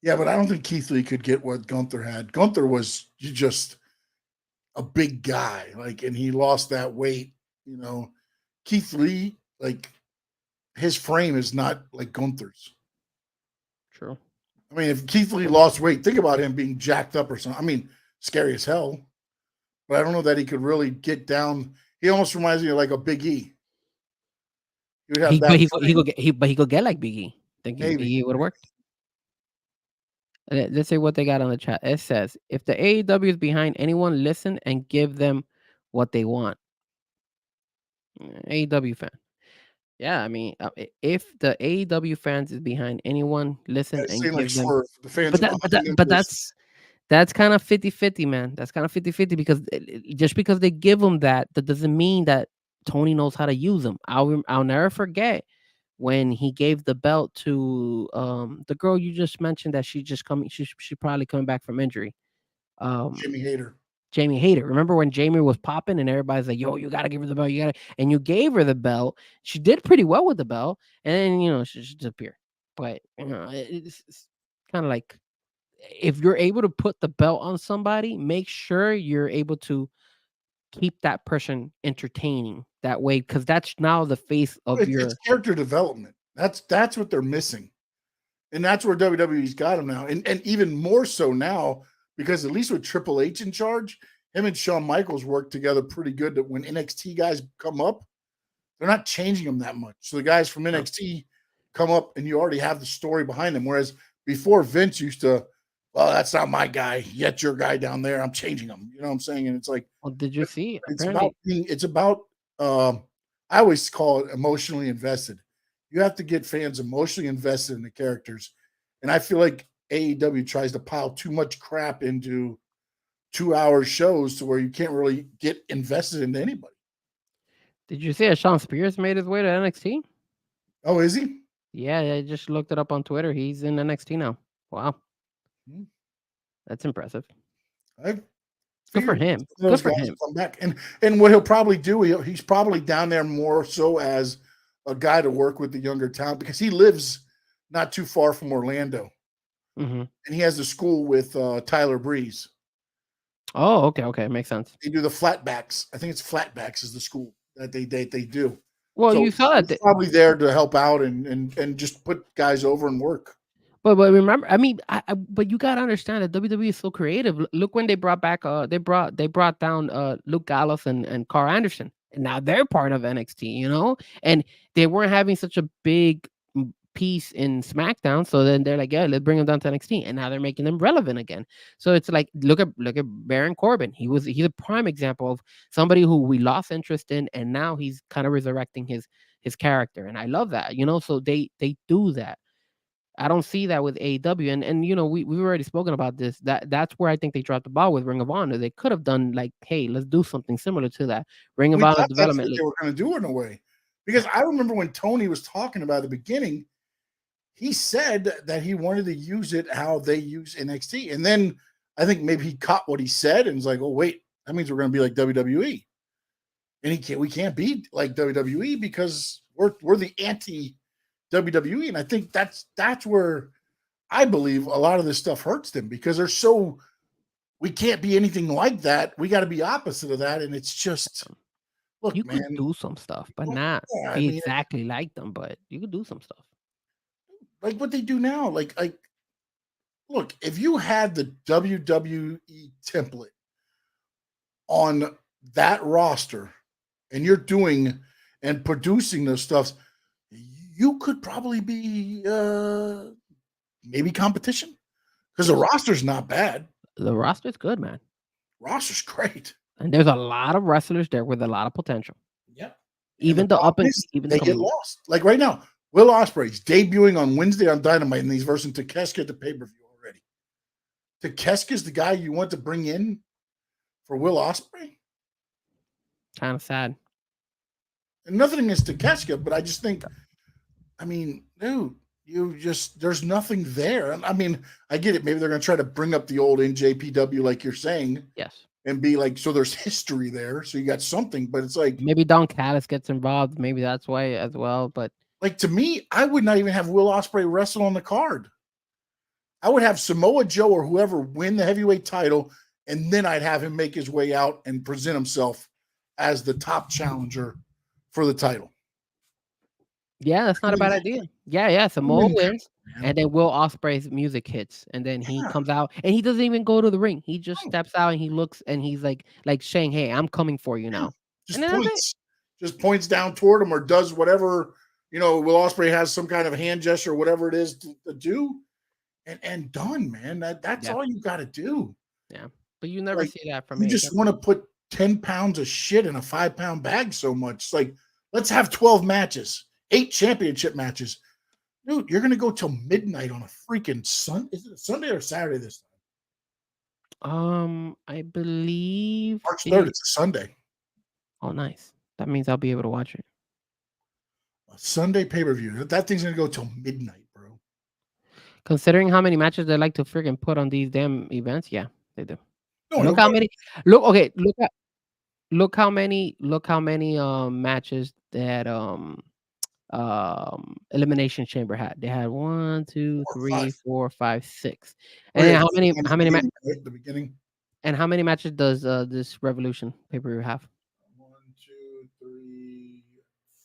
Yeah, but I don't think Keith Lee could get what Gunther had. Gunther was just a big guy, and he lost that weight. Keith Lee, his frame is not like Gunther's. True. I mean, if Keith Lee lost weight, think about him being jacked up or something. I mean, scary as hell. But I don't know that he could really get down. He almost reminds me of like a Big E. He could get like Big E. Think Big E would have worked. Let's see what they got on the chat. It says, if the AEW is behind anyone, listen and give them what they want. AEW fan. Yeah, I mean, if the AEW fans is behind anyone, listen and give them. The fans but that's kind of 50-50, man. That's kind of 50-50 because just because they give them that doesn't mean that Tony knows how to use them. I'll never forget when he gave the belt to the girl you just mentioned that she probably coming back from injury. Jamie Hayter. Remember when Jamie was popping and everybody's like, yo, you got to give her the belt. And you gave her the belt. She did pretty well with the belt. And then, she just disappeared. But, it's kind of like, if you're able to put the belt on somebody, make sure you're able to keep that person entertaining that way. Because that's now the face of it's character development. That's what they're missing. And that's where WWE's got them now. And even more so now, because at least with Triple H in charge, him and Shawn Michaels work together pretty good. That when NXT guys come up, They're not changing them that much. So the guys from NXT come up and you already have the story behind them. Whereas before Vince used to, well, that's not my guy. Yet your guy down there. I'm changing him. You know what I'm saying? And it's like, Well, did you see? it's Apparently, about I always call it emotionally invested. You have to get fans emotionally invested in the characters. And I feel like AEW tries to pile too much crap into 2-hour shows to where you can't really get invested into anybody. did you see that Sean Spears made his way to NXT? Oh, is he? Yeah, I just looked it up on Twitter. He's in NXT now. Wow, Hmm. that's impressive. I Good for figured him. those Good for guys him. come back, and what he'll probably do, he's probably down there more so as a guy to work with the younger talent because he lives not too far from Orlando, Hmm. and he has a school with Tyler Breeze. Oh, okay, makes sense. They do the flatbacks. I think it's flatbacks is the school that they do. Well, So you saw he's that, probably there to help out and just put guys over and work. but remember, I mean, but you gotta understand that WWE is so creative. Look when they brought back, they brought down Luke Gallows and Carl Anderson, and now they're part of NXT. You know, and they weren't having such a big piece in SmackDown, so then they're like, yeah, let's bring them down to NXT, and now they're making them relevant again. So it's like, look at Baron Corbin. He's a prime example of somebody who we lost interest in, and now he's kind of resurrecting his character, and I love that. You know, so they do that. I don't see that with AEW, and you know we've already spoken about this. That's where I think they dropped the ball with Ring of Honor. They could have done like, hey, let's do something similar to that. Ring of We Honor thought that's Development what League. they were going to do in a way, because I remember when Tony was talking about at the beginning, he said that he wanted to use it how they use NXT, and then I think maybe he caught what he said and was like, "Oh wait, that means we're going to be like WWE." And we can't be like WWE because we're the anti WWE, and I think that's where I believe a lot of this stuff hurts them because they're so we can't be anything like that. We got to be opposite of that, and it's just look, You could man. do some stuff, but not Yeah, I be mean, exactly like them. But you could do some stuff. like what they do now, like look, if you had the WWE template on that roster, and you're doing and producing those stuffs, you could probably be maybe competition because the roster's not bad. The roster's good, man, Roster's great. and there's a lot of wrestlers there with a lot of potential. Yep. And the Even the up problem and is even the they get coming. lost. Like right now, Will Ospreay's debuting on Wednesday on Dynamite, and he's versing Takeska at the pay-per-view already. Takeska's the guy you want to bring in for Will Ospreay? Kind of sad. And nothing against Takeska, but I just think, I mean, dude, there's nothing there. I mean, I get it. Maybe they're going to try to bring up the old NJPW, like you're saying, Yes. and be like, so there's history there. So you got something, but it's like, Maybe Don Callis gets involved. Maybe that's why as well. But to me, I would not even have Will Ospreay wrestle on the card. I would have Samoa Joe or whoever win the heavyweight title, and then I'd have him make his way out and present himself as the top challenger for the title. yeah, that's not a bad idea. Yeah. Samoa wins, and then Will Ospreay's music hits, and then he comes out, and he doesn't even go to the ring. He just steps out and he looks, and he's like saying, "Hey, I'm coming for you now." Just And then that's it. just points down toward him or does whatever, Will Ospreay has some kind of hand gesture or whatever it is to do, and done, man. That's all you got to do. Yeah, but you never see that from You me. just want to put 10 pounds of shit in a 5-pound bag so much. It's like, let's have 12 matches, 8 championship matches. Dude, you're going to go till midnight on a freaking Sunday. Is it a Sunday or Saturday this time? I believe March 3rd. It's a Sunday. Oh, nice. That means I'll be able to watch it. A Sunday pay-per-view. That thing's going to go till midnight, bro. Considering how many matches they like to freaking put on these damn events, yeah, they do. No, look how many. Look how many matches that Elimination Chamber had. They had 1, 2, 3, 4, 5, 6. And then how many at the beginning? And how many matches does this Revolution pay-per-view have? 1, 2, 3,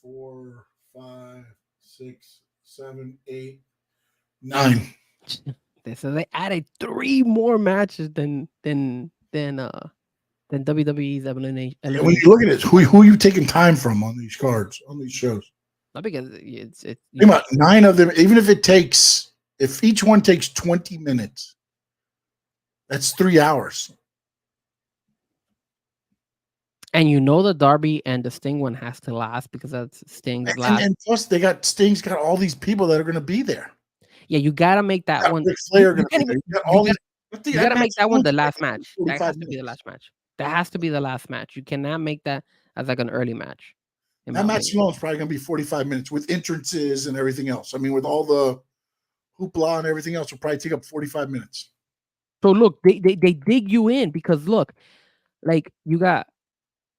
4, 5, 6, 7, 8, 9. So they added 3 more matches than than WWE's elimination. And when you look at it, who are you taking time from on these cards, on these shows? Not because it's Think about 9 of them. Even if each one takes 20 minutes, that's 3 hours. And the Darby and the Sting one has to last because that's Sting's last. And plus, Sting's got all these people that are going to be there. Yeah, you gotta make that one. You gotta make that one the last match. That has to be the last match. That has to be the last match. You cannot make that as like an early match. That match alone is probably going to be 45 minutes with entrances and everything else. I mean, with all the hoopla and everything else, will probably take up 45 minutes. So look, they dig you in because look, like you got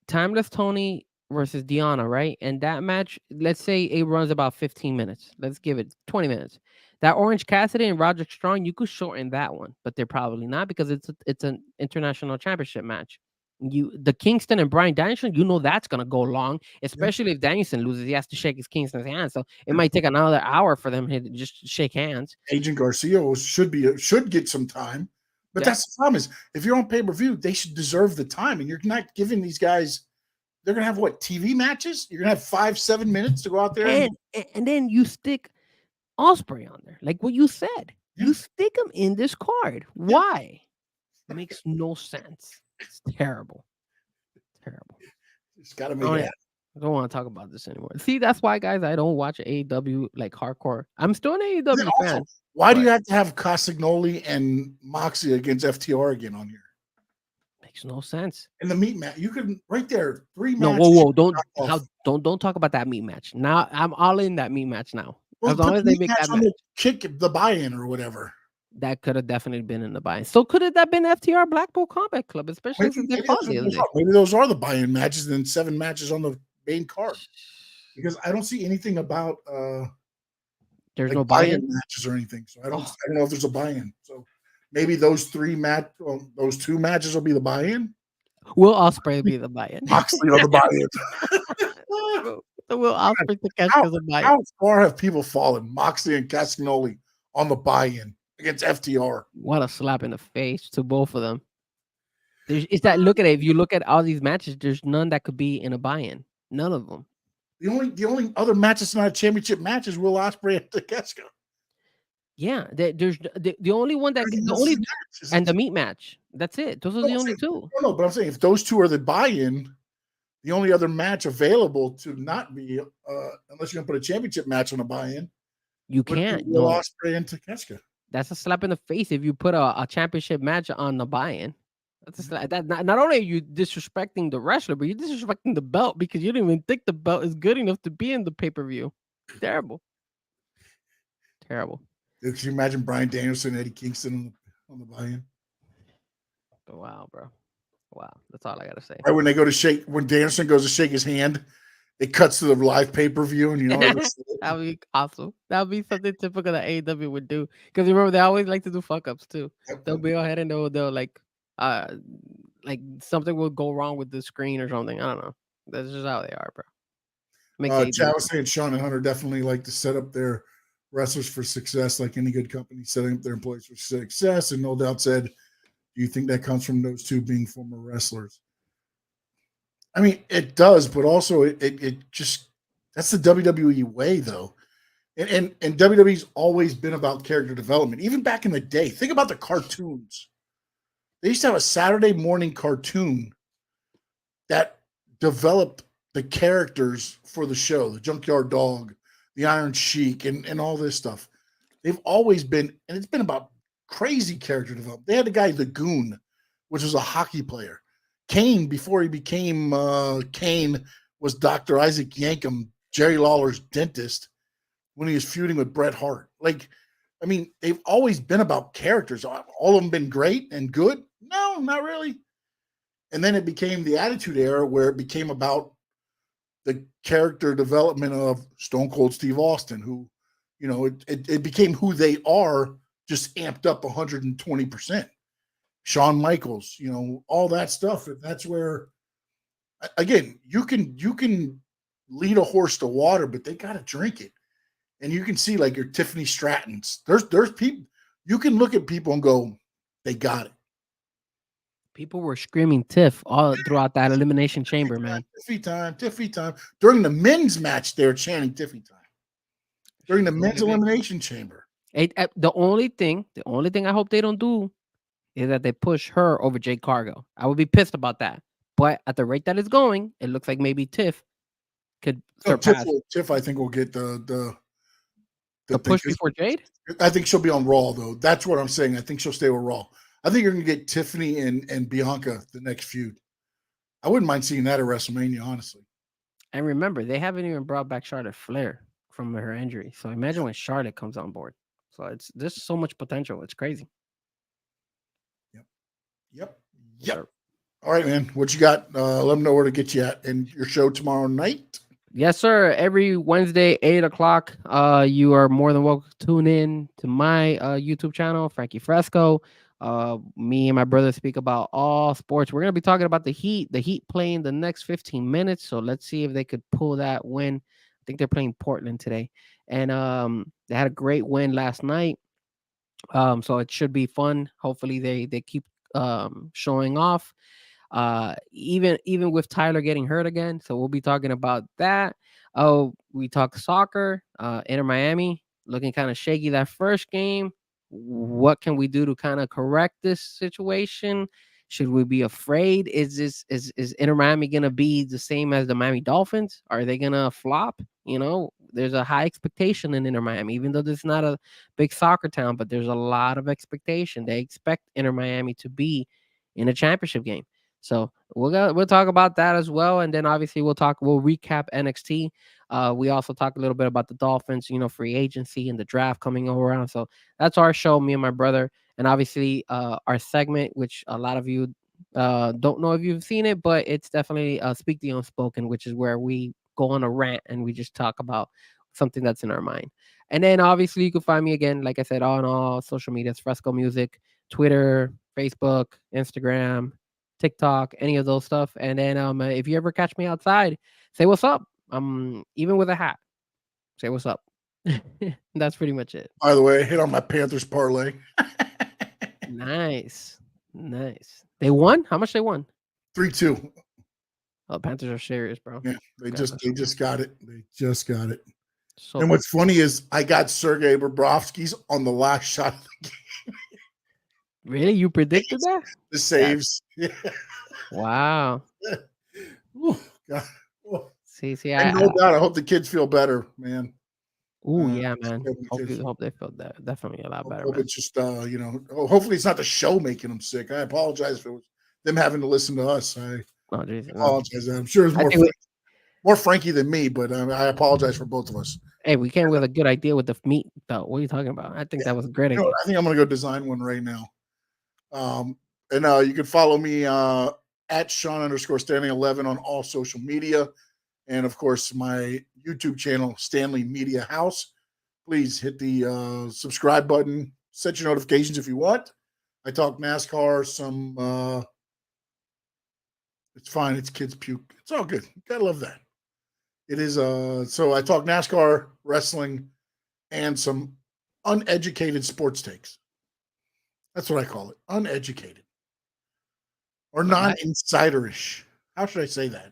Timeless Tony versus Deanna, right? And that match, let's say it runs about 15 minutes. Let's give it 20 minutes. That Orange Cassidy and Roderick Strong, you could shorten that one, but they're probably not because it's an international championship match. The Kingston and Bryan Danielson, that's gonna go long, especially if Danielson loses. He has to shake Kingston's hand, so it might take another hour for them to just shake hands. Agent Garcia should get some time, but that's the problem is if you're on pay-per-view, they should deserve the time, and you're not giving these guys. They're gonna have TV matches? You're gonna have 5-7 minutes to go out there, and then you stick Ospreay on there, like what you said. Yeah. You stick him in this card. Why? It makes no sense. It's terrible. Terrible. It's got to make it. I don't want to talk about this anymore. See, that's why, guys, I don't watch AEW like hardcore. I'm still an AEW fan. Why do you have to have Castagnoli and Moxley against FTR again on here? Makes no sense. In the meat match, you could right there 3 matches. No, don't talk about that meat match. Now I'm all in that meat match now. Well, as long as they make that match. Kick the buy-in or whatever. That could have definitely been in the buy-in. So could have that been FTR Blackpool Combat Club, especially since they fought the other day. Maybe those are the buy-in matches and 7 matches on the main card. Because I don't see anything about there's no buy-in matches or anything. So I don't know if there's a buy-in. So maybe those 2 matches will be the buy-in. Will Ospreay be the buy-in? Moxley on the buy-in. Will Ospreay to catch as a buy-in. How far have people fallen? Moxley and Castagnoli on the buy-in against FTR. What a slap in the face to both of them. Look at it. If you look at all these matches, there's none that could be in a buy-in. None of them. The only other match that's not a championship match is Will Ospreay and Takeshita. Yeah, there's the only one that and the meat match. That's it. Those are the only 2. No, but I'm saying if those 2 are the buy-in, the only other match available to not be unless you're gonna put a championship match on a buy-in, you can't. Will Ospreay and Takeshita. That's a slap in the face if you put a championship match on the buy-in. Not only are you disrespecting the wrestler, but you're disrespecting the belt because you don't even think the belt is good enough to be in the pay-per-view. Terrible. Terrible. Dude, can you imagine Bryan Danielson and Eddie Kingston on the buy-in? Wow, bro. Wow. That's all I gotta say. Right when Danielson goes to shake his hand, it cuts to the live pay-per-view, and that would be awesome. That would be something typical that AEW would do. Because remember, they always like to do fuck-ups too. They'll be ahead and they'll like something will go wrong with the screen or something. I don't know. That's just how they are, bro. Chad was saying Sean and Hunter definitely like to set up their wrestlers for success, like any good company setting up their employees for success. And no doubt said, do you think that comes from those 2 being former wrestlers? I mean, it does, but also it just that's the WWE way, though. And WWE's always been about character development, even back in the day. Think about the cartoons. They used to have a Saturday morning cartoon that developed the characters for the show, the Junkyard Dog, the Iron Sheik, and all this stuff. They've always been, and it's been about crazy character development. They had the guy, the Goon, which was a hockey player. Kane, before he became Kane, was Dr. Isaac Yankem, Jerry Lawler's dentist, when he was feuding with Bret Hart. They've always been about characters. All of them been great and good? No, not really. And then it became the Attitude Era, where it became about the character development of Stone Cold Steve Austin, who, it became who they are, just amped up 120%. Shawn Michaels, all that stuff. And that's where, again, you can lead a horse to water, but they got to drink it. And you can see like your Tiffany Strattons. There's people, you can look at people and go, they got it. People were screaming Tiff all throughout that elimination chamber, man. Tiffy time, Tiffy time. During the men's match, they were chanting Tiffy time. During the men's elimination chamber. The only thing I hope they don't do is that they push her over Jade Cargill. I would be pissed about that. But at the rate that it's going, it looks like maybe Tiff could surpass. Tiff, I think, will get the push before Jade. I think she'll be on Raw, though. That's what I'm saying. I think she'll stay with Raw. I think you're going to get Tiffany and Bianca the next feud. I wouldn't mind seeing that at WrestleMania, honestly. And remember, they haven't even brought back Charlotte Flair from her injury. So imagine when Charlotte comes on board. So there's so much potential. It's crazy. Yep. All right, man. What you got? Let them know where to get you at and your show tomorrow night. Yes, sir. Every Wednesday, 8:00. You are more than welcome to tune in to my YouTube channel, Frankie Frezko. Me and my brother speak about all sports. We're gonna be talking about the Heat. The Heat playing the next 15 minutes. So let's see if they could pull that win. I think they're playing Portland today, and they had a great win last night. So it should be fun. Hopefully they keep showing off. Even with Tyler getting hurt again. So we'll be talking about that. Oh, we talk soccer. Inter Miami looking kind of shaky that first game. What can we do to kind of correct this situation? Should we be afraid? Is Inter Miami gonna be the same as the Miami Dolphins? Are they gonna flop? There's a high expectation in Inter Miami, even though this is not a big soccer town, but there's a lot of expectation. They expect Inter Miami to be in a championship game. So we'll talk about that as well, and then obviously we'll recap NXT. We also talk a little bit about the Dolphins, free agency and the draft coming around. So that's our show, me and my brother, and obviously our segment, which a lot of you don't know if you've seen it, but it's definitely Speak the Unspoken, which is where we go on a rant and we just talk about something that's in our mind. And then obviously you can find me again, like I said, on all social medias, Fresco Music, Twitter, Facebook, Instagram, TikTok, any of those stuff. And then if you ever catch me outside, say what's up. Even with a hat, say what's up. That's pretty much it. By the way, I hit on my Panthers parlay. Nice. They won? How much they won? 3-2. Oh, Panthers are serious, bro. Yeah, they just got it. They just got it. So and what's funny is I got Sergei Bobrovsky's on the last shot of the game. Really? You predicted that? The saves. Yeah. Wow. Ooh, God. Ooh. See, and no doubt. I hope the kids feel better, man. Yeah, man. Hope they feel that definitely a lot better. Hope it's just hopefully it's not the show making them sick. I apologize if it was them having to listen to us. I apologize. I'm sure it's more Frankie than me, but I apologize for both of us. Hey, we came with a good idea with the meat, though. What are you talking about? I think that was a great idea. I think I'm gonna go design one right now. And you can follow me at Sean_Stanley11 on all social media. And of course, my YouTube channel, Stanley Media House. Please hit the subscribe button. Set your notifications if you want. I talk NASCAR, some it's fine, it's kids puke. It's all good. You gotta love that. It is so I talk NASCAR, wrestling, and some uneducated sports takes. That's what I call it. Uneducated. Or non-insiderish. How should I say that?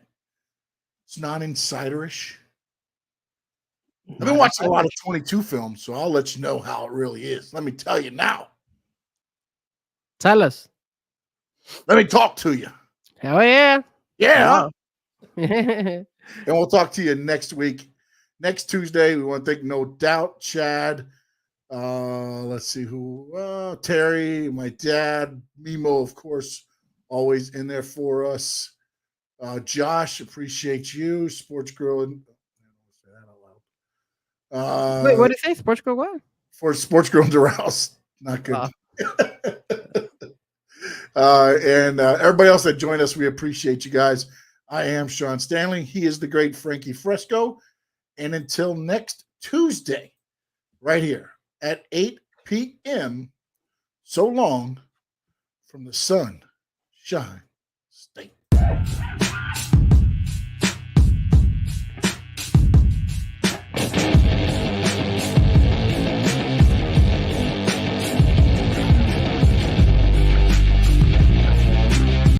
It's non-insiderish. I've been watching a lot of 22 films, so I'll let you know how it really is. Let me tell you now. Tell us. Let me talk to you. Hell yeah. Yeah. And we'll talk to you next week. Next Tuesday, we want to thank No Doubt, Chad. Let's see who. Terry, my dad, Mimo, of course, always in there for us. Josh, appreciate you. Sports Girl. I don't say that out loud. Wait, what did you say? Sports Girl what? For Sports Girl and Dourhouse. Not good. And everybody else that joined us, we appreciate you guys. I am Sean Stanley. He is the great Frankie Frezko. And until next Tuesday, right here at 8 p.m., so long from the Sunshine State.